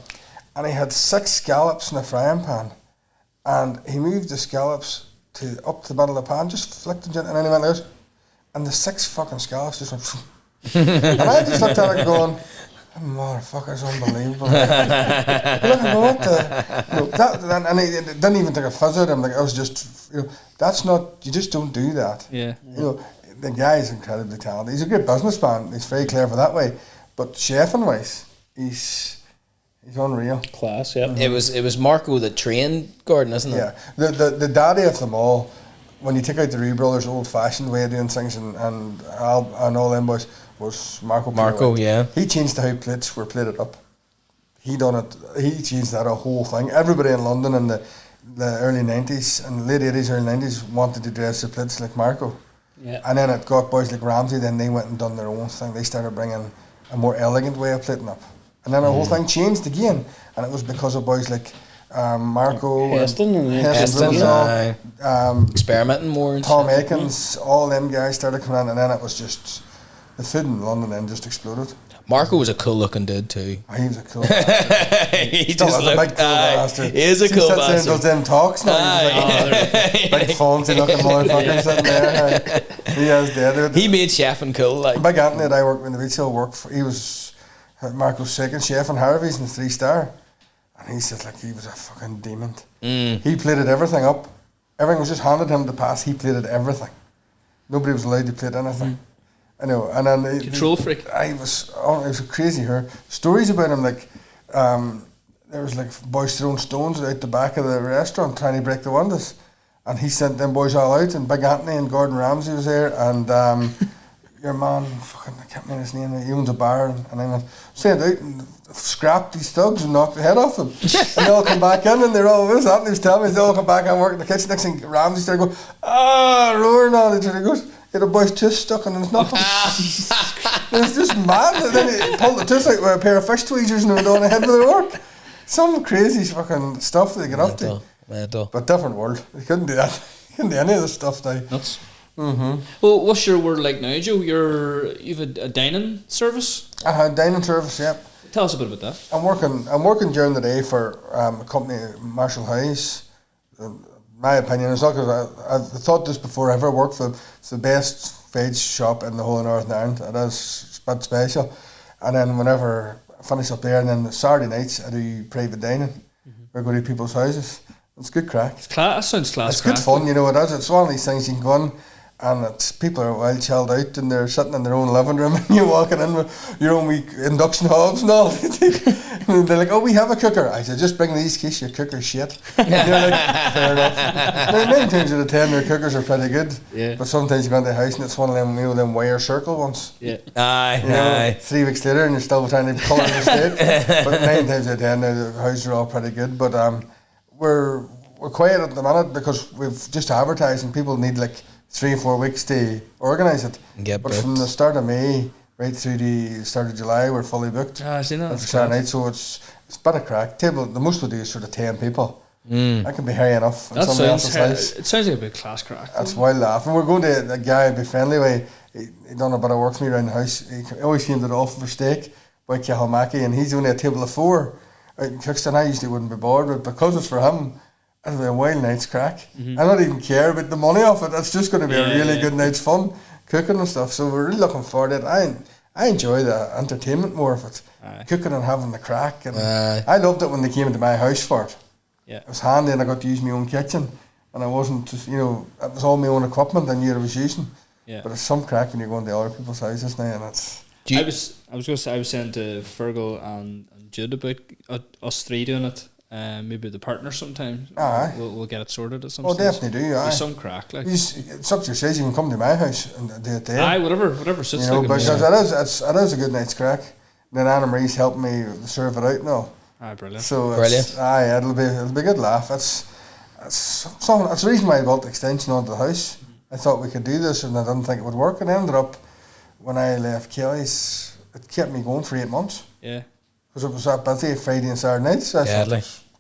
And he had 6 scallops in a frying pan, and he moved the scallops up to the middle of the pan, just flicked them, and then he went out, and the 6 fucking scallops just went. And I just looked at it going, that motherfucker's unbelievable. Look, what the, and he didn't even take a fizz at him. Like, I was just, that's not, you just don't do that. Yeah. The guy is incredibly talented. He's a great businessman. He's very clever that way. But chefing wise, he's unreal. Class, yeah. It was Marco that trained Gordon, isn't it? Yeah. The daddy of them all, when you take out the Ree Brothers' old fashioned way of doing things and all them boys, was Marco. Marco, yeah. He changed how plates were plated up. He changed that whole thing. Everybody in London in the early 90s and late 80s, early 90s wanted to dress their plates like Marco. Yeah. And then it got boys like Ramsay, then they went and done their own thing. They started bringing a more elegant way of plating up. And then the whole thing changed again. And it was because of boys like Marco, Heston, experimenting more. And Tom Aikens, all them guys started coming in, and then it was just, the food in London then just exploded. Marco was a cool looking dude too. He was a cool bastard. He Still just is a looked, big cool bastard. he is a He cool sits there and bastard. does them talks now. Big fancy looking motherfucker sitting there. He is dead. He made chefing cool. Like. Big Anthony that I worked with in the retail work for, he was Marco's second chef in Harvey's in the 3-star. And he said like he was a fucking demon. He plated everything up. Everything was just handed him to pass. He plated everything. Nobody was allowed to plate anything. I know. And then Control freak. it was crazy. Her stories about him, like there was like boys throwing stones out the back of the restaurant trying to break the windows, and he sent them boys all out. And Big Anthony and Gordon Ramsay was there, and your man, fucking I can't remember his name. He owns a bar, and I went sent out and scrapped these thugs and knocked the head off them. And they all come back in, and they're all, what was that? And he was telling me they all come back and work in the kitchen. Next thing Ramsay started going, roaring on it. He goes, the boy's tooth stuck in his knuckles. It's just mad. And then he pulled the tooth out with a pair of fish tweezers and went on ahead with their work. Some crazy fucking stuff they get up to. Mental. But different world. They couldn't do that. They couldn't do any of this stuff now. Nuts. Well, what's your word like now, Joe? You've a dine-in service. I had dining service. Yep. Tell us a bit about that. I'm working during the day for a company, Marshall Hayes. My opinion is not because I've thought this before I ever worked for. It's the best veg shop in the whole of Northern Ireland. It is a bit special. And then whenever I finish up there, and then Saturday nights I do private dining. I go to people's houses. It's good crack. That sounds class. It's good fun, it is. It's one of these things you can go in And it's people are well chilled out and they're sitting in their own living room and you're walking in with your own wee induction hobs and all. And they're like, oh, we have a cooker. I said, just bring these in case your cooker's shit. And they're like, fair enough. Now, 9 times out of 10 their cookers are pretty good. Yeah. But sometimes you go into the house and it's one of them, them wire circle ones. Yeah. Aye. 3 weeks later and you're still trying to colour the steak. But 9 times out of 10 the houses are all pretty good. But we're quiet at the minute because we've just advertised and people need like 3 or 4 weeks to organise it. But from the start of May right through the start of July, we're fully booked. I see that. That's Saturday night, so it's a bit of crack. Table, the most we do is sort of 10 people. That can be high enough. That it sounds like a big class crack. That's wild laugh. And we're going to a guy I'd be friendly with. He done a bit of work for me around the house. He always came to the offer for steak by Kilhamaki, and he's only a table of 4 out in Craic. I usually wouldn't be bored with, because it's for him. It'll be a wild night's crack. I don't even care about the money off it. It's just going to be a really good night's fun, cooking and stuff. So we're really looking forward to it. I enjoy the entertainment more of it, cooking and having the crack. And I loved it when they came into my house for it. Yeah, it was handy, and I got to use my own kitchen, and I wasn't just, it was all my own equipment I knew I was using. Yeah, but it's some crack when you go into other people's houses now, and it's. I was saying to Fergal and Jude about us 3 doing it. Maybe the partner sometime. We'll get it sorted at some stage. Oh, definitely do. There's some crack. Like, it's up to your size. You can come to my house and do it there. Whatever suits. Because it is a good night's crack. Then Anna Marie's helping me serve it out now. Brilliant. So it'll be a good laugh. It's the reason why I built the extension onto the house. I thought we could do this, and I didn't think it would work. And it ended up, when I left Kelly's, it kept me going for 8 months. Yeah. Because it was that busy Friday and Saturday nights. So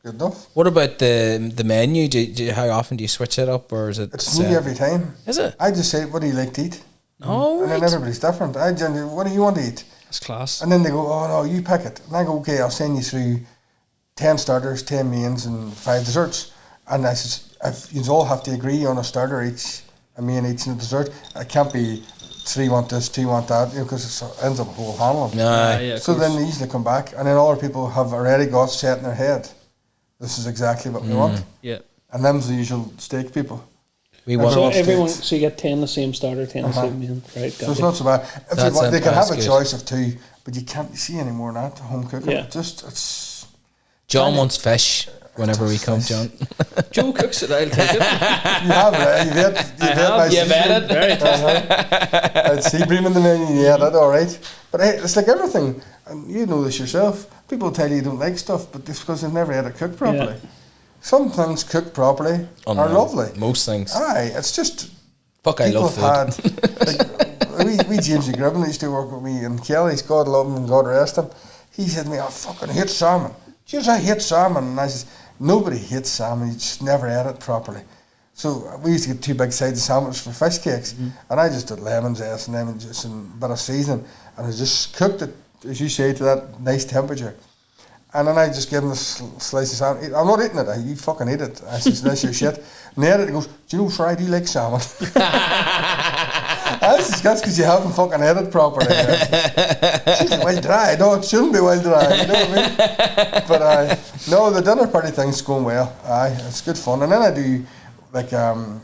good enough. What about the menu? How often do you switch it up, or is it? It's new every time. Is it? I just say, what do you like to eat? Oh, and then everybody's different. I generally, what do you want to eat? That's class. And then they go, oh no, you pick it. And I go, okay, I'll send you through 10 starters, 10 mains, and 5 desserts. And I says, you all have to agree on a starter each, a main each, and a dessert. It can't be 3 want this, 2 want that, because it ends up a whole handling. So then they usually come back, and then other people have already got set in their head, this is exactly what we want. Yeah. And them's the usual steak people. So you get 10 the same starter, 10 the same main. Right, so it's not so bad. If they can have a choice of 2, but you can't see any more than that, home cooking. Yeah. It's John wants fish. Whenever we come, John. Joe cooks it, I'll take it. You have, right? You've had it. Very tasty. Sea bream in the menu, that's alright. But hey, it's like everything, and you know this yourself. People tell you don't like stuff, but it's because they've never had it cooked properly. Yeah. Some things cooked properly are lovely. Most things. Aye, it's just. Fuck, I love food. we James Gribben used to work with me, and Kelly's, God love him and God rest him. He said to me, I fucking hate salmon. She says, I hate salmon. And I says, nobody hates salmon, you just never ate it properly. So we used to get 2 big sides of sandwich for fish cakes, and I just did lemon zest and lemon juice and a bit of seasoning, and I just cooked it, as you say, to that nice temperature. And then I just gave him a slice of salmon. I'm not eating it, you fucking eat it. I says, that's your shit. And he ate it, he goes, do you know, sir, I do like salmon. That's because you haven't fucking ate it properly. She's like, well dry. No, it shouldn't be well dry, you know what I mean? But no, the dinner party thing's going well. It's good fun. And then I do, like, rather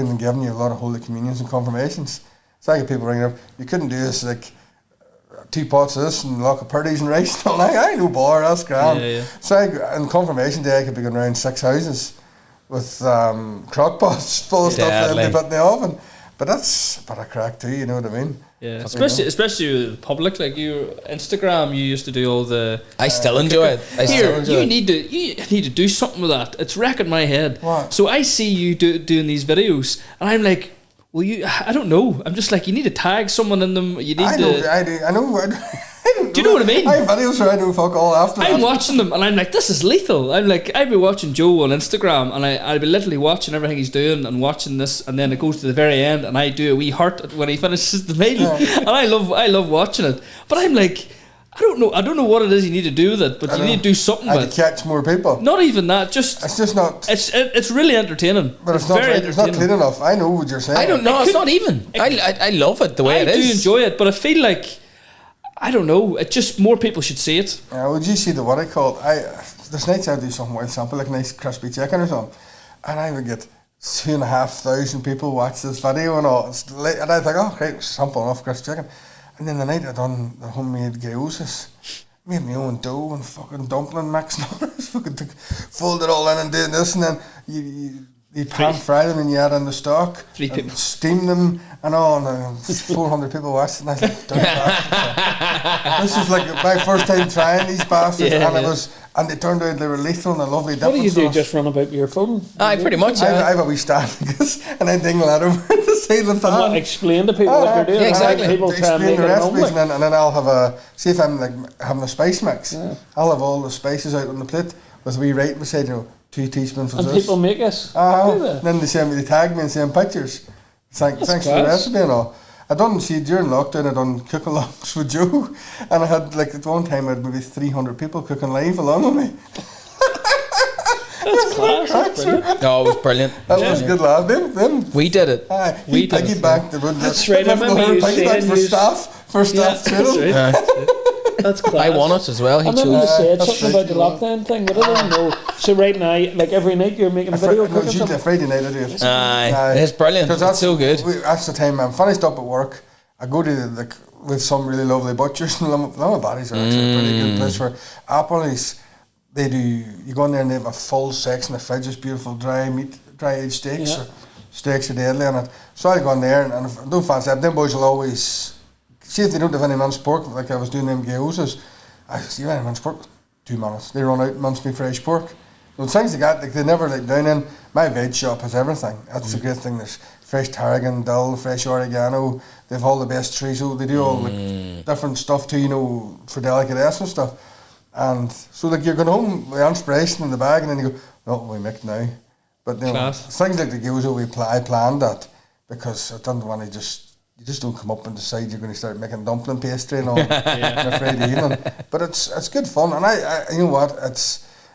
than giving you a lot of Holy Communions and confirmations, so I get people ringing up, you couldn't do this, like, 2 pots of this and a lot of parties and rice. And I know bar, that's grand. Yeah. So on confirmation day, I could be going around 6 houses with crock pots full of stuff that they put in the oven. But that's a bit of crack too, you know what I mean? Yeah, especially with the public, like Instagram, you used to do all the. I still enjoy it. You need to do something with that. It's wrecking my head. What? So I see you doing these videos, and I'm like, well, I don't know. I'm just like, you need to tag someone in them. You need I know. Do you know what I mean? I have videos where I do fuck all after I'm watching them and I'm like, this is lethal. I'm like, I'd be watching Joe on Instagram and I'd be literally watching everything he's doing and watching this, and then it goes to the very end and I do a wee heart when he finishes the meal. And I love watching it. But I'm like, I don't know what it is you need to do with it, but you need to do something with it. To catch more people. Not even that, just it's just not. It's really entertaining. But it's not clean enough. I know what you're saying. I don't know. It's not even. I love it the way it is. I do enjoy it, but I feel like, I don't know, it just more people should see it. Would you see what I call it? There's nights I do something wild sample, like a nice crispy chicken or something, and I would get 2,500 people watch this video and all. And I think, oh, great, simple enough, crisp chicken. And then the night I done the homemade gyozas, made my own dough and fucking dumpling mix and all this. Fucking fold it all in and doing this, and then you pan fry them and you add in the stock, and steam them and all, and 400 people watched it, and I was like, this is like my first time trying these bastards, and they turned out they were lethal and a lovely dip. What do you do? Just run about your phone? Aye, pretty much. I have a wee stand like this, and I dingle that over the side of the pan. Explain to people what you're doing. Yeah, exactly. People try and explain make the it recipes, home. and then I'll have see if I'm like having a spice mix, I'll have all the spices out on the plate with a wee writing beside, 2 teaspoons of and this. people make us. Then they tag me and send pictures. Thanks for the recipe and all. During lockdown, I done cooking alongs with Joe, and I had like at one time I had maybe 300 people cooking live along with me. That's class. That's brilliant. No, it was brilliant. That was good laugh. Them. We did it. We piggybacked. That's right. I remember you saying for staff training. That's class. I won it as well. He I remember you chose. said something about the lockdown thing, but I don't know. So right now, like every night, you're making a video. No, it's usually a Friday night I do it. Aye, it's brilliant. It's so good. That's the time I'm finished up at work. I go to with some really lovely butchers, and Lamabodies are actually a pretty good place for Appleys. They do. You go in there and they have a full section of fridges, beautiful dry aged steaks. Yeah. Steaks are deadly on it. So I go in there and if I don't fancy it, them boys will always see if they don't have any mince pork, like I was doing them gyozas. I see any mince pork, 2 minutes. They run out and mince me fresh pork. So things like that, like they never like down in. My veg shop has everything. That's the great thing. There's fresh tarragon, dill, fresh oregano. They have all the best chorizo. They do all the different stuff too, for delicatessen and stuff. And so like you're going home with inspiration in the bag, and then you go, no, we make it now. But things like the gyoza, I planned that because I didn't want to you just don't come up and decide you're going to start making dumpling pastry and all on a Friday evening. But it's good fun, and I you know what,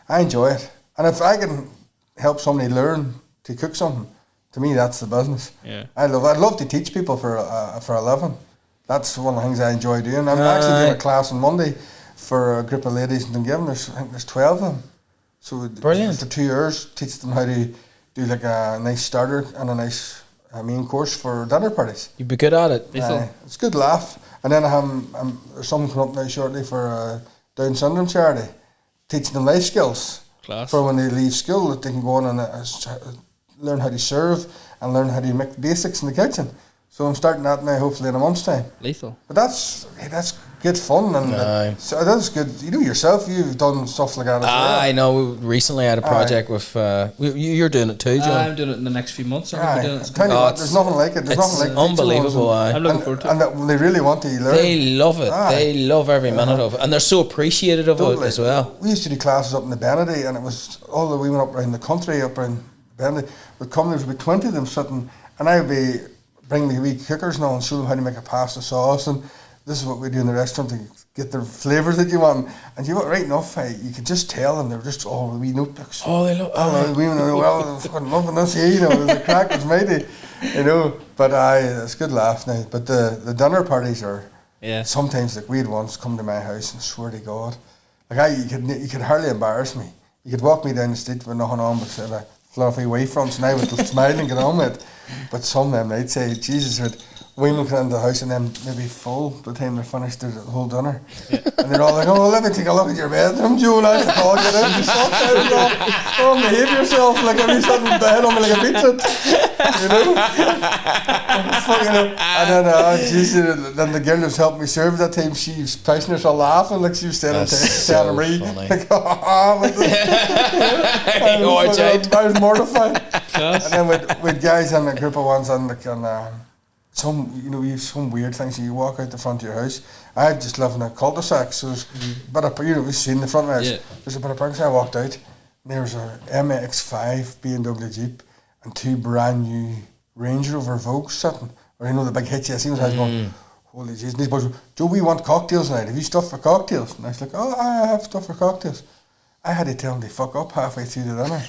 I enjoy it. And if I can help somebody learn to cook something, to me that's the business. Yeah. I'd love to teach people for a living. That's one of the things I enjoy doing. I'm actually doing a class on Monday for a group of ladies in Dungiven. I think there's 12 of them. So brilliant. For 2 years, teach them how to do like a nice starter and a nice main course for dinner parties. You'd be good at it. It's a good laugh. And then there's something coming up now shortly for a Down syndrome charity, teaching them life skills. Class. For when they leave school, that they can go on and learn how to serve and learn how to make basics in the kitchen. So I'm starting that now, hopefully in a month's time. Lethal. But that's good fun, and so that's good. You know yourself, you've done stuff like that as well. I know. We recently had a project with. You're doing it too, John. I'm doing it in the next few months. Doing it. There's nothing like it. There's nothing like unbelievable. I'm looking forward to it. And they really want to learn. They love it. They love every minute of it, and they're so appreciative of it as well. We used to do classes up in the Benedy, and it was all the women up around the country, up around Benedy would come. There was about 20 of them sitting, and I would be bring me wee cookers and all and show them how to make a pasta sauce, and this is what we do in the restaurant to get the flavours that you want. And you got right enough, you could just tell them they were just all wee notebooks. Oh, they love. The women are well, fucking loving this here, the crack was mighty, But it's good laugh now. But the dinner parties are sometimes like we'd once come to my house and swear to God, like you could hardly embarrass me. You could walk me down the street with nothing on but say like fluffy wave fronts, and I would smile and get on with it. But some of them, I'd say, Jesus, women come into the house and then maybe full by the time they're finished their whole dinner. And they're all like, oh, let me take a look at your bedroom, Joe, and I have to call you in. Oh, behave yourself, like I'm sitting in bed on me like a pizza. And then the girl who's helping me serve that time, she was pacing herself laughing, like she was standing telling me, like, I was mortified. And then with guys and a group of ones and some weird things. You walk out the front of your house. I just live in a cul-de-sac, so there's a bit of, we've seen the front of the house. There's a bit of parking. So I walked out, and there was a MX-5 BMW Jeep and 2 brand new Range Rover Vogues sitting, or the big HSE was. I was going, holy jeez. And these boys go, Joe, we want cocktails tonight. Have you stuff for cocktails? And I was like, oh, I have stuff for cocktails. I had to tell them to fuck up halfway through the dinner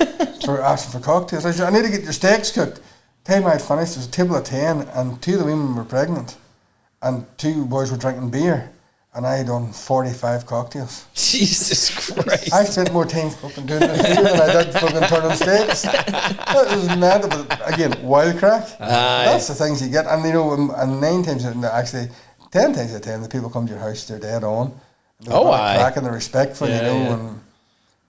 for asking for cocktails. I said, I need to get your steaks cooked. Time I'd finished, there was a table of 10, and 2 of the women were pregnant, and 2 boys were drinking beer, and I done 45 cocktails. Jesus Christ. I spent more time fucking doing this here than I did fucking turning steaks. That was mad, but again, wild crack. That's the things you get, and you know, and 9 times, actually 10 times out of 10, the people come to your house, they're dead on. Crack and they're respectful, you know, and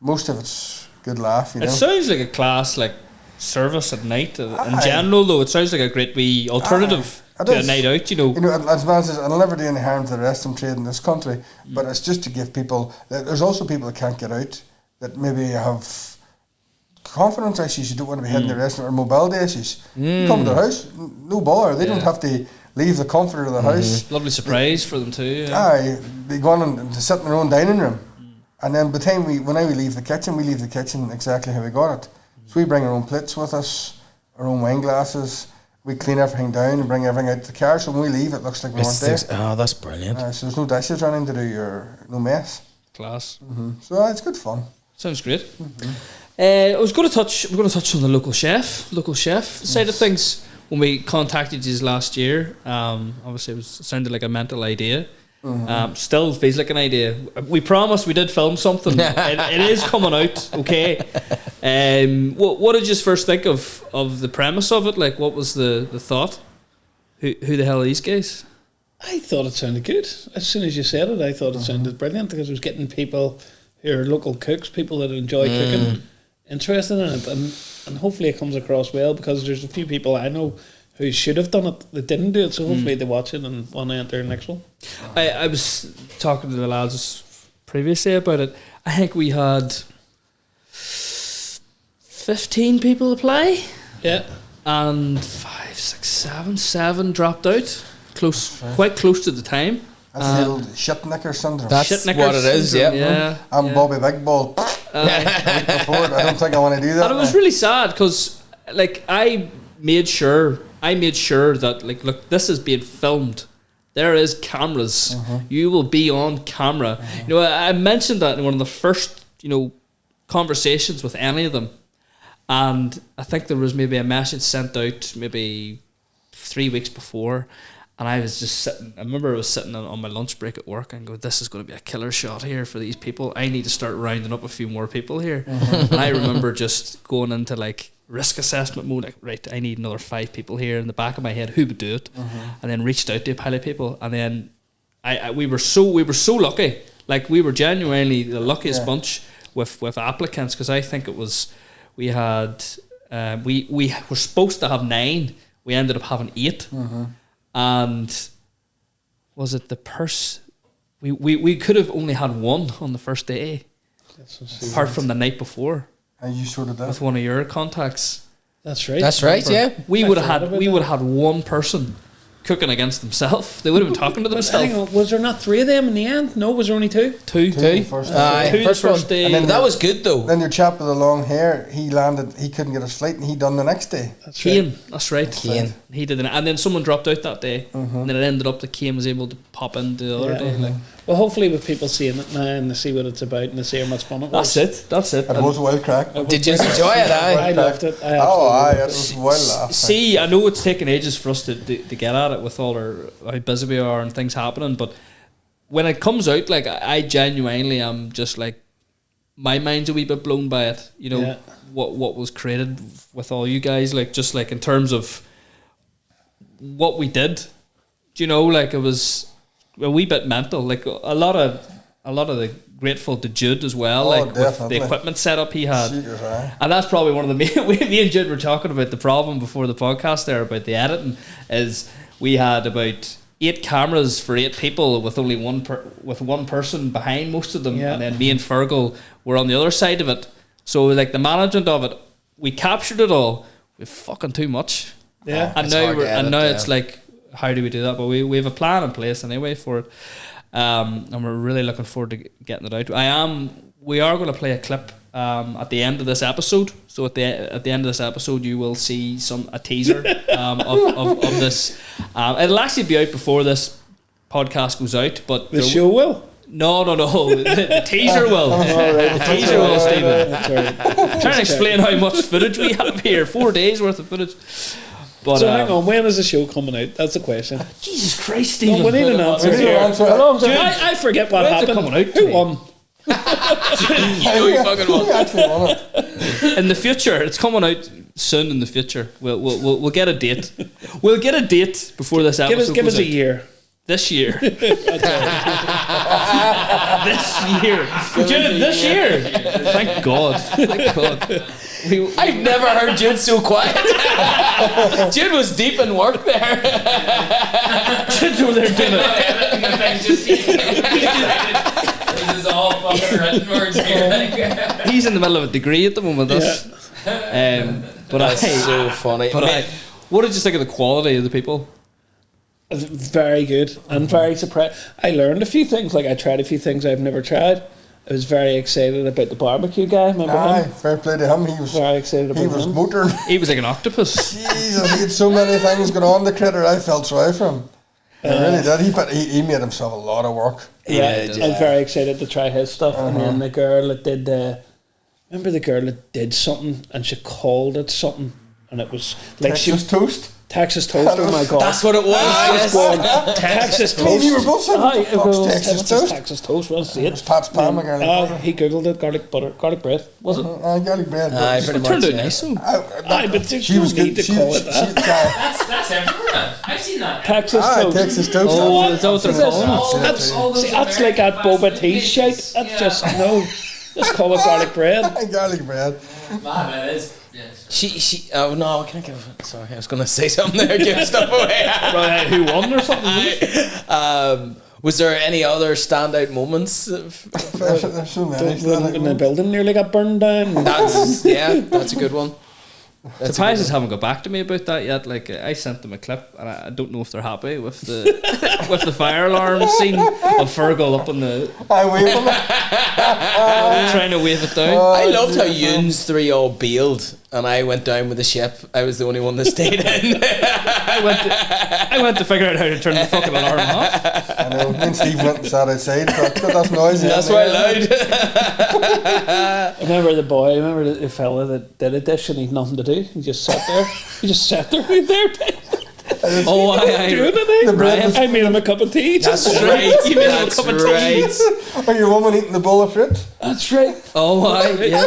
most of it's good laugh, you know. It sounds like a class, like, service at night in general, though. It sounds like a great wee alternative to a night out, you know. You know, as man says, I'll never do any harm to the restaurant trade in this country, but it's just to give people. There's also people that can't get out, that maybe have confidence issues. You don't want to be heading to the restaurant, or mobility issues. You come to their house, no bother. They don't have to leave the comfort of the house. Lovely surprise for them too. They go on and sit in their own dining room, and then by the time we leave the kitchen exactly how we got it. So we bring our own plates with us, our own wine glasses. We clean everything down and bring everything out to the car. So when we leave, it looks like we weren't there. Oh, that's brilliant. So there's no dishes running to do, or no mess. Class. So it's good fun. Sounds great. We're going to touch on the local chef side of things. When we contacted you last year, obviously it sounded like a mental idea. Still feels like an idea. We promised we did film something. it is coming out, okay. What did you first think of the premise of it? Like, what was the thought? Who the hell are these guys? I thought it sounded good. As soon as you said it, I thought it sounded brilliant, because it was getting people who are local cooks, people that enjoy cooking, interested in it, and hopefully it comes across well, because there's a few people I know who should have done it that didn't do it, so hopefully they watch it and want to enter the next one. I was talking to the lads previously about it. I think we had 15 people apply. Yeah. And 5, 6, 7 dropped out. Quite close to the time. That's the old shitnicker syndrome. That's what it is, yeah. I'm Bobby Big Ball. I don't think I want to do that. And it was really sad, because like I made sure that, like, look, this is being filmed. There is cameras. You will be on camera. You know, I mentioned that in one of the first, you know, conversations with any of them, and I think there was maybe a message sent out maybe 3 weeks before, and I was just sitting. I remember I was sitting on my lunch break at work and go, "This is going to be a killer shot here for these people. I need to start rounding up a few more people here." And I remember just going into like risk assessment mode, like, right, I need another 5 people here. In the back of my head, who would do it? And then reached out to a pile of people, and then we were so lucky. Like, we were genuinely the luckiest bunch with applicants, because I think it was we had we were supposed to have 9. We ended up having 8. And was it the purse? We could have only had 1 on the first day, apart from the night before. And you sorted that with one of your contacts. That's right. That's right. Yeah, we would have had 1 person cooking against themselves. They would have been talking to themselves. Hang on, was there not 3 of them in the end? No, was there only 2? Two. First First day. And then that was good though. Then your chap with the long hair, he couldn't get his flight, and he done the next day. That's Kane, right. that's right. Kane. He did it, and then someone dropped out that day, and then it ended up that Kane was able to pop in the other day. Like. Well, hopefully with people seeing it now and they see what it's about and they see how much fun it was. That's it. It was a wild crack. Did you enjoy it? I loved it. It was well laugh. See, I know it's taken ages for us to get at it with all how busy we are and things happening, but when it comes out, like, I genuinely am just like, my mind's a wee bit blown by it. You know, what was created with all you guys, like, just like in terms of what we did. Do you know, like, it was a wee bit mental. Like, a lot of the grateful to Jude as well, like definitely. With the equipment setup he had. And that's probably one of the main. Me and Jude were talking about the problem before the podcast there about the editing. Is we had about 8 cameras for 8 people with only one person behind most of them, and then me and Fergal were on the other side of it. So like the management of it, we captured it all with fucking too much. Yeah, and now it's like, how do we do that? But we have a plan in place anyway for it, and we're really looking forward to getting it out. We are going to play a clip at the end of this episode. So at the end of this episode, you will see a teaser of this. It'll actually be out before this podcast goes out, but the show will. No. The teaser will. The teaser will, Stephen. That's right. I'm trying to explain how much footage we have here. 4 days worth of footage. But So hang on, when is the show coming out? That's the question. Jesus Christ, Stephen. No, we need an answer need an here. answer. How long's it? I forget what When's it happened. coming out Who today? won? You fucking won. Who actually won it? In the future, it's coming out soon. In the future, we'll get a date. We'll get a date before this episode. Give us goes a out. year. This year. This year. Jude, this year. Thank God. Thank God. I've never heard Jude so quiet. Jude was deep in work there. Jude's over there doing it. This is all fucking written words here. He's in the middle of a degree at the moment. But That's so funny. what did you think of the quality of the people? Very good and very surprised. I learned a few things. Like I tried a few things I've never tried. I was very excited about the barbecue guy. Remember Aye, him? fair play to him. He was Very excited about him. motoring. He was like an octopus. Jesus, he had so many things going on. The critter, I felt sorry for him. I really did. He made himself a lot of work. I was very excited to try his stuff. And then the girl that did remember the girl that did something and she called it something and it was like Texas toast. Texas toast. Oh my God, That's what it was. Yes. Texas Me and toast. you were both saying, Aye, what the fuck's it was Texas toast? Texas toast. Well, see It was Pat's Palm, he googled it. Garlic butter, garlic bread. Was it? garlic bread. Aye, pretty It turned much. out nice. So. Aye, but She was good. to call it that. That's everywhere. I've seen that. Texas toast. Texas toast. Oh, is that what they're calling it? That's like that boba tea shite. That's just no. Just call it garlic bread. Garlic bread. Man, it is. Yes. She oh no, I can't give. Sorry, I was going to say something there. Give stuff away. Right, who won or something? Was there any other standout moments? There's so many. When the building nearly got burned down. That's a good one. Surprised they haven't got back to me about that yet. Like I sent them a clip, and I don't know if they're happy with the with the fire alarm scene of Fergal up on the I wave him. trying to wave it down. I loved how Yoons 3 all bailed and I went down with the ship. I was the only one that stayed in. I went to figure out how to turn the fucking alarm off. I know. Me and Steve went and sat outside. That's noisy. That's why I lied. I remember the fella that did a dish and he'd nothing to do. He just sat there. Oh, The bread was, I made him a cup of tea. That's Just right. You made him a That's cup of tea. right. or your woman eating the bowl of fruit. That's right. Oh, yeah.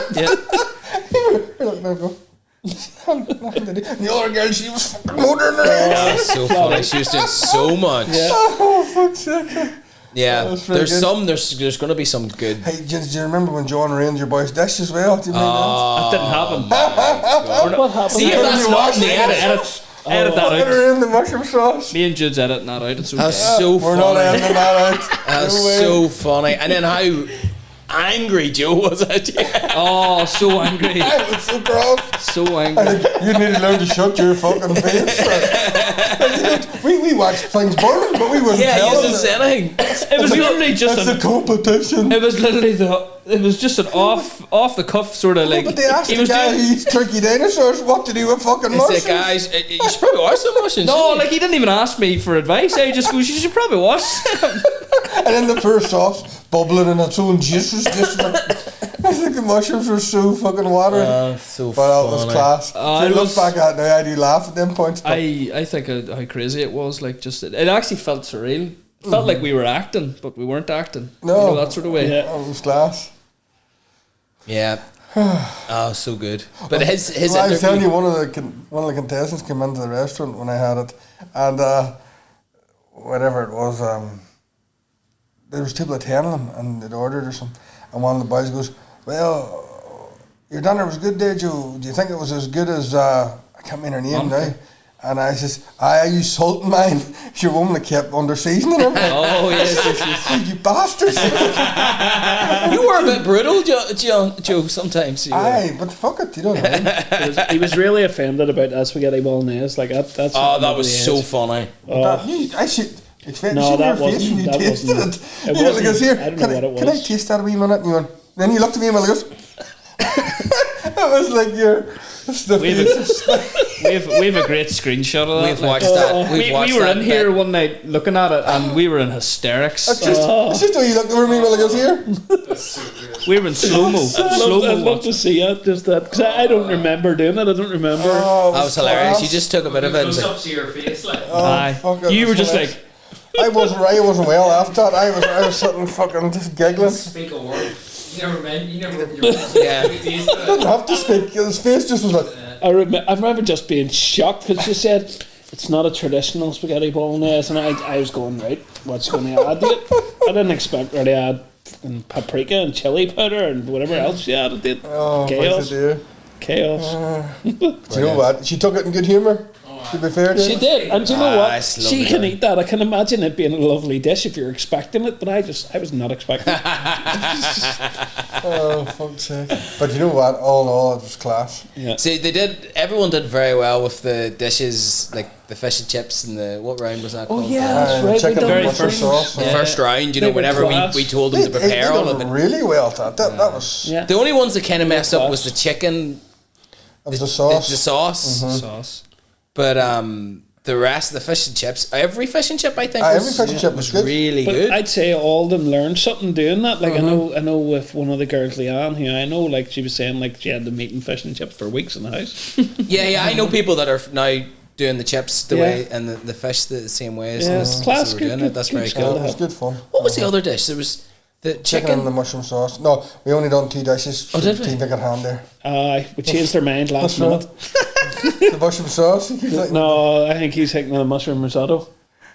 You're looking at go. Nothing to do. And the other girl, she was fucking motoring around. That's so funny. She was doing so much. Oh, fuck's sake. Yeah, That was very there's good. there's going to be some good. Hey, do you remember when John arranged your boy's dish as well? Do you remember That didn't happen. What happened? See if that's not in the edit. Edit that that? out. Put in the mushroom sauce. Me and Jude's editing that out. It's okay. That's so We're not funny. ending that out. That's No way. so funny. And then how angry Joe was at you. Oh, so angry. I was so cross. So angry. You need to learn to shut your fucking face. we watched things burning, but we wouldn't Yeah, tell he them. wasn't saying anything. It was literally just It's a an, competition. it was literally it was just an off the cuff sort of like But they asked he the was guy doing, who eats turkey dinosaurs what to do with fucking He mushrooms. said, guys, you should probably watch some mushrooms. no, shouldn't like he didn't even ask me for advice. I just goes, you should probably watch them. And then the first sauce bubbling in its own juices. Just like, I think the mushrooms were so fucking watery. so But that was class. I So you look was- back at it now, I do laugh at them points. But I think how crazy it was. Like just it actually felt surreal. It felt like we were acting, but we weren't acting. No. You know, that sort of way. Yeah. that was class. Yeah. Oh, so good. But his Well, I was telling interview. you, one of the contestants came into the restaurant when I had it, and whatever it was, there was people attending them, and they'd ordered or something, and one of the boys goes, "Well, your dinner was good there, Joe. Do you think it was as good as I can't remember her name now?" And I says, I use salt in mine. Your woman that kept under seasoning everything. Oh yes, yes, yes. Oh, you bastards! You were a bit brutal, Joe, sometimes. You were. Aye, but fuck it, you don't know. He was really offended about spaghetti bolognese. Like that's. Oh, that really was so is. funny. I should. Expect No, no, that your face wasn't- when you that tasted wasn't- it. it You know, like, wasn't- here, I don't know what it Can I was. taste that a wee minute? And you went, then you looked at me and went, like this. I was like you're. We've a great screenshot of that. We've watched that. We were in here one night looking at it, and we were in hysterics. It's just how you looked over me while I was here. That's so good. We were in slow mo. I'd love to see it, just that, because I don't remember doing it. I don't remember. Oh, That was hilarious. You just took a bit of it. Close ups of your face, like. Aye. fuck it, You were that's just hilarious. like, I wasn't well after that. I was sitting fucking just giggling. Speak a word. You never meant. You never. Yeah. Didn't have to speak. His face just was like. I remember just being shocked because she said it's not a traditional spaghetti bolognese, and I was going, right, what's going to add to it? I didn't expect her to add fucking paprika and chili powder and whatever else she added to it. Oh, Chaos. Do you know what? She took it in good humour. To be fair to She her. did, and do you know what? it's She lovely can girl. eat that. I can imagine it being a lovely dish if you're expecting it, but I was not expecting it. Oh, fuck's sake. But you know what? All in all, it was class. Yeah. See, everyone did very well with the dishes, like the fish and chips and the, what round was that called? That's right. Chicken we done and the mustard things. sauce. The first round, you know, They were whenever class. we told them to They prepare all of done it. really well at that. That was. Yeah. The only ones that kind of They were messed up class. was the chicken, It was the sauce. the sauce. sauce. But the rest, the fish and chips, every fish and chip I think Every fish and chip was good. really But good. I'd say all of them learned something doing that. Like I know with one of the girls, Leanne, who I know, like she was saying, like she had them eating fish and chips for weeks in the house. yeah, I know people that are now doing the chips the Yeah. way and the fish the same way as, Yeah, as class, they were good, doing good, it. That's good very style. cool. It was good fun. What was the other dish? There was the Chicken and the mushroom sauce. No, we only done 2 dishes. Oh, did we? Team pick at hand there. We changed their mind last minute. The mushroom sauce. He's like, No, I think he's taking the mushroom risotto.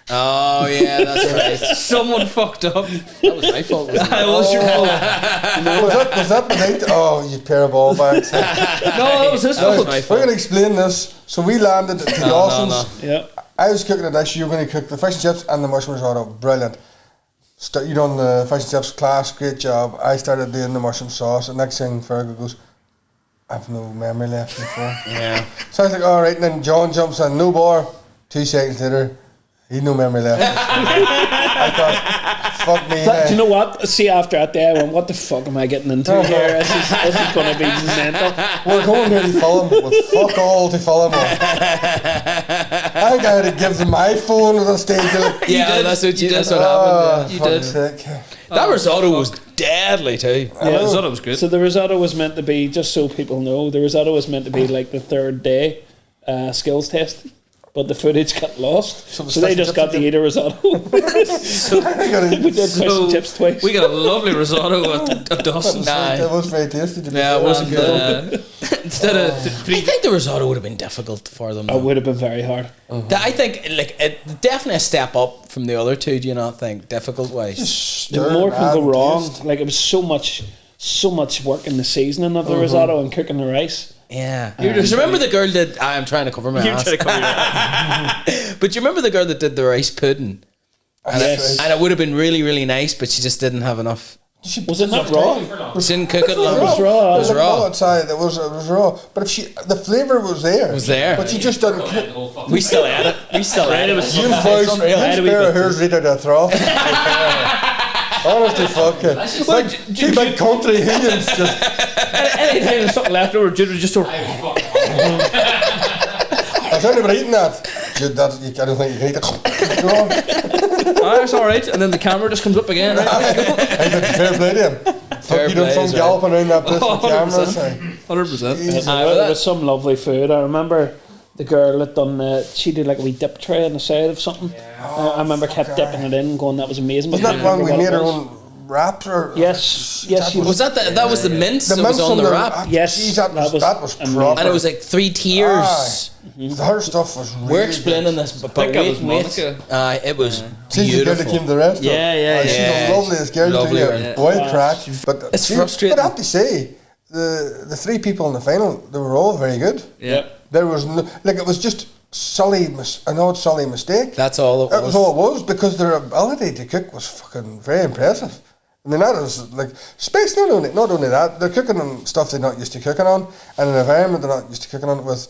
Oh yeah, that's right. Someone fucked up. That was my fault. Wasn't it? It was your fault. was that the night? Oh, you pair of ball bags. No, it was his That was fault. my We're fault. going to explain this. So we landed at the Dawson's. Yeah. I was cooking a dish. You were going to cook the fish and chips and the mushroom risotto. Brilliant. You done the fish and chips, class, great job. I started doing the mushroom sauce. And next thing, Fergal goes, I've no memory left in the phone. Yeah. So I was like, all right. And then John jumps in, no bar. 2 seconds later, he'd no memory left. I thought, fuck me. Do you know what? See, after that day, I went, what the fuck am I getting into here? This is going to be mental. We're going here to film with fuck all to film on. I think I had to give them my phone at the stage. Like, Yeah, that's what happened. You fuck's did. sake. That risotto was deadly too. Yeah, I thought it was good. So the risotto was meant to be, just so people know, the risotto was meant to be like the third day skills test. But the footage got lost, so they just got to eat a risotto. We did fish and chips twice. We got a lovely risotto at Dawson's. It was very tasty. To be Yeah, it fair. wasn't good. Instead of I three. think the risotto would have been difficult for them. It would have been very hard. I think like it definitely a step up from the other two. Do you not think difficult wise? The Stir more and can go add wrong. taste. Like it was so much work in the seasoning of the risotto and cooking the rice. Yeah. Because remember the girl that I'm trying to cover my You're ass. trying to cover your ass. But you remember the girl that did the rice pudding? And, Yes. and it would have been really, really nice, but she just didn't have enough. Was it not raw? She didn't cook it long. It was raw. It was raw. Outside, it was raw. But if the flavour was there. It was there. But she just didn't The cook. whole fucking We still had it. We still had it. You and boys, you and pair of hairs right out of the trough. Honestly, fuck it. Two big country Indians just. Anytime there's something left over, Jude would just sort of. I was fucking. I was only eating that. Dude, I don't think you can eat it. Go on. It's alright. And then the camera just comes up again. Right? I got fair play to him. Fuck, you done play some is right. galloping around that place with 100%. cameras. 100%. There was some lovely food. I remember the girl that done she did like a wee dip tray on the side of something. I remember kept dipping it in, going that was amazing. Wasn't but I that can't one we remember made what our it was. own wraps? Or Yes, she Was that that was the mince that was on the wrap? Yes, Jeez, that was amazing. proper. And it was like 3 tiers. Her stuff was really We're explaining good. this, but think that was wait. Monica. It was She's the girl that beautiful. came to the restaurant. Yeah. She's Yeah. the loveliest girl Lovely, to yeah. you. Boy, crack. But It's frustrating. But I have to say, the 3 people in the final, they were all very good. Yeah. There was no, like, it was just an odd silly mistake. That's all it That was. was all it was, because their ability to cook was fucking very impressive. I mean, that is like space. Not only that, they're cooking on stuff they're not used to cooking on, and an environment they're not used to cooking on, with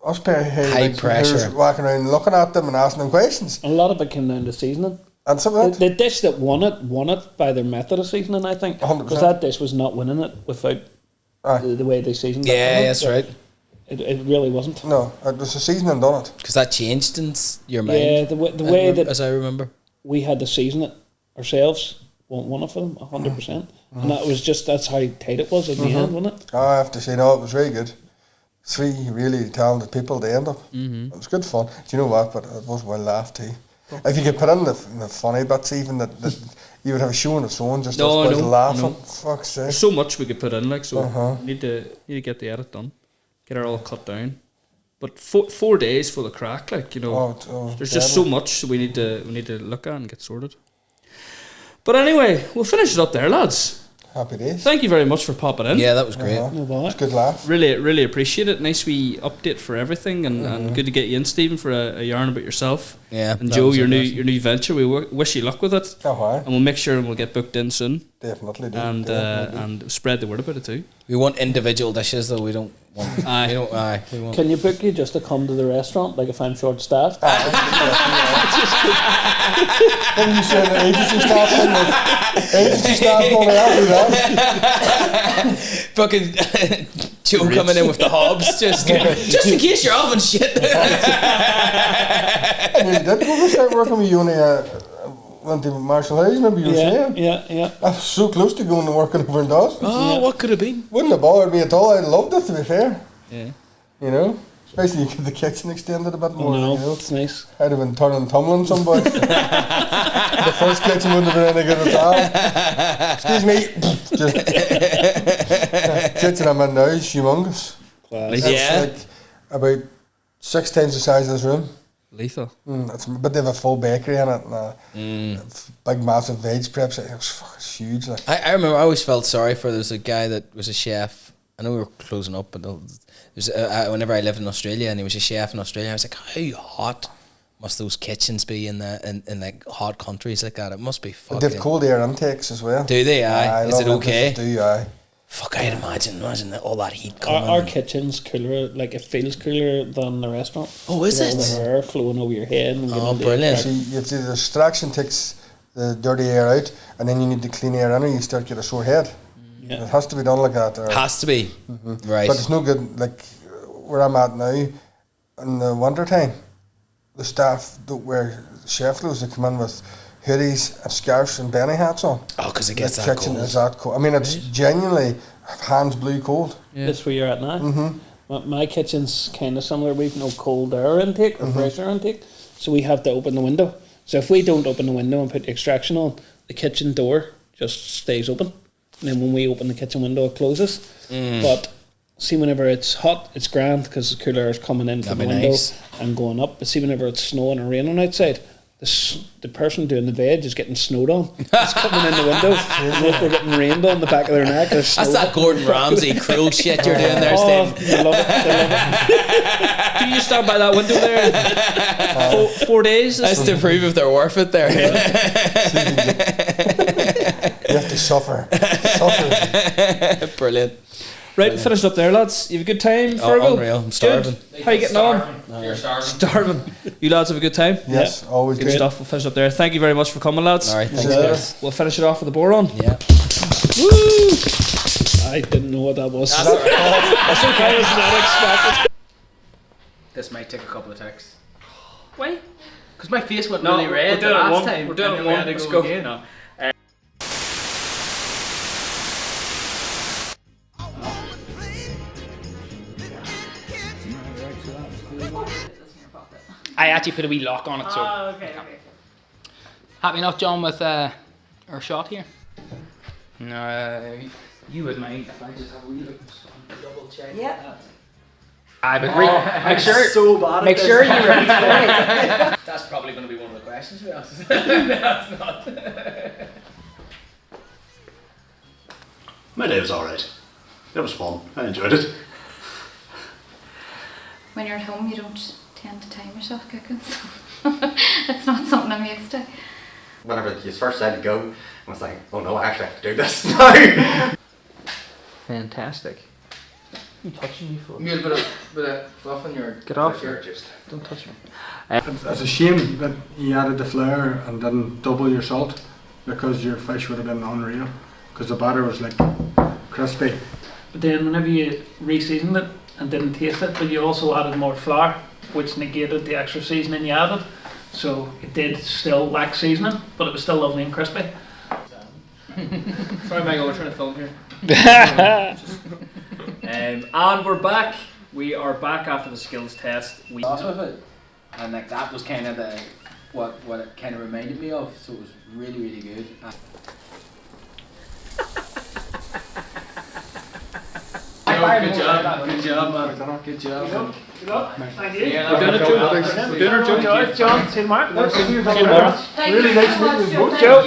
us pair here, High like, pressure. who's walking around looking at them and asking them questions. A lot of it came down to seasoning. And some of The that, dish that won it by their method of seasoning, I think. 100%. Because that dish was not winning it without the way they seasoned it. Yeah, that's right. It really wasn't. No, it was the seasoning done it. Because that changed in your mind. Yeah, the way that as I remember, we had to season it ourselves. One of them, 100%, and that's how tight it was in the end, wasn't it? I have to say, no, it was very good. 3 really talented people to end up. It was good fun. Do you know what? But it was well laughed too. If you could put in the funny bits, even that you would have a show on its own, just laughing. Fuck's sake. There's so much we could put in, like, so need to get the edit done, get it all cut down. But 4 days full of crack, like, you know, there's just so much we need to look at and get sorted. But anyway, we'll finish it up there, lads. Happy days. Thank you very much for popping in. yeah, that was great. No bother. It's a good laugh. Really appreciate it. Nice wee update for everything, and good to get you in, Stephen, for a yarn about yourself. Yeah, and that Joe, was your interesting. new venture. We wish you luck with it, and we'll make sure we'll get booked in soon. Definitely do. And spread the word about it too. We want individual dishes, though. We don't want. Aye. We don't. Aye. We want. Can you book you just to come to the restaurant, like if I'm short staffed? When you say the agency staff, going out with that. Fucking Joe coming in with the hobs, just in case you're off and shit. And you did go start working with you when went to Marshall Hayes, maybe you were saying. Yeah. I was so close to going and working over in Dawson. Oh, what could have been? Wouldn't have bothered me at all. I loved it, to be fair. Yeah. You know? Especially you get the kitchen extended a bit more. No, you know? it's nice. I'd have been turning and tumbling somebody. The first kitchen wouldn't have been any good at all. Excuse me. Kitchen I'm in now is humongous. It's like about 6 times the size of this room. Lethal. But they have a full bakery in it and big massive veg preps. It's huge. Like. I remember I always felt sorry for. There was a guy that was a chef. I know we were closing up, but whenever I lived in Australia and he was a chef in Australia, I was like, how hot must those kitchens be in like hot countries like that? It must be fucking. They have cold air intakes as well. Do they? Aye. Is it okay? Aye. Fuck, I'd imagine all that heat coming. Our kitchen's cooler, like it feels cooler than the restaurant. Oh, is it? All the air flowing over your head. And Brilliant. See, you have to, the extraction takes the dirty air out, and then you need the clean air in, or you start to get a sore head. Yeah. It has to be done like that. Has to be. Right. But it's no good, like where I'm at now, in the winter time, the staff don't wear chef clothes. They come in with hoodies and scarves and benny hats on. Oh, because it gets the that kitchen cold. is that cold. I mean, it's genuinely hands blue cold. Yeah. That's where you're at now. My kitchen's kind of similar. We've no cold air intake or fresh air intake, so we have to open the window. So if we don't open the window and put the extraction on, the kitchen door just stays open. And then when we open the kitchen window, it closes. But see, whenever it's hot, it's grand because the cooler air is coming in from the window and going up. But see, whenever it's snowing or raining outside, the person doing the veg is getting snowed on. It's coming in the window. They're getting rained on the back of their neck. That's that Gordon Ramsay cruel shit you're doing there, Steve. They love it. Can you stand by that window there? 4 days? That's to prove if they're worth it there. You have to suffer. Brilliant. Right, finished up there, lads. You have a good time, Fergal? Unreal. I'm starving. Good. How you getting on? You're starving. Starving. You lads have a good time? Yes, always Good stuff. We'll finish up there. Thank you very much for coming, lads. All right, thanks, Yeah. guys. We'll finish it off with the Bodhrán. Yeah. Woo! I didn't know what that was. That's all right. That's okay. I was not expecting. This might take a couple of takes. Why? Because my face went No, really red we're doing it last one. time. We're doing it and then we one. had to Let's go go. again. No. I actually put a wee lock on it, so. okay. Happy enough, John, with our shot here? No, you would mind if I just have a wee look, double check. Yeah. Aye, but make sure. So bad. Make sure you read it. That's probably going to be one of the questions we ask. That's not. My day was alright. It was fun. I enjoyed it. When you're at home, you don't tend to time yourself cooking, so it's not something I'm used to. Whenever you first said go, I was like, oh no, I actually have to do this now. Fantastic. You touching me for? You had a bit of fluff on your. Get off your here. Don't touch me. It's a shame that you added the flour and didn't double your salt, because your fish would have been unreal, because the batter was like crispy. but then whenever you re-seasoned it and didn't taste it, but you also added more flour, which negated the extra seasoning you added. So it did still lack seasoning, but it was still lovely and crispy. Sorry, Michael, we're trying to film here. And we're back. We are back after the skills test. We With it, and like that was kind of the what it kind of reminded me of. So it was really, really good. Good job, man. Good job. Thank you. Yeah, we're doing it, Joe. We're doing it, Joe. John, see you tomorrow. See you tomorrow. Really nice to meet you both. Joe.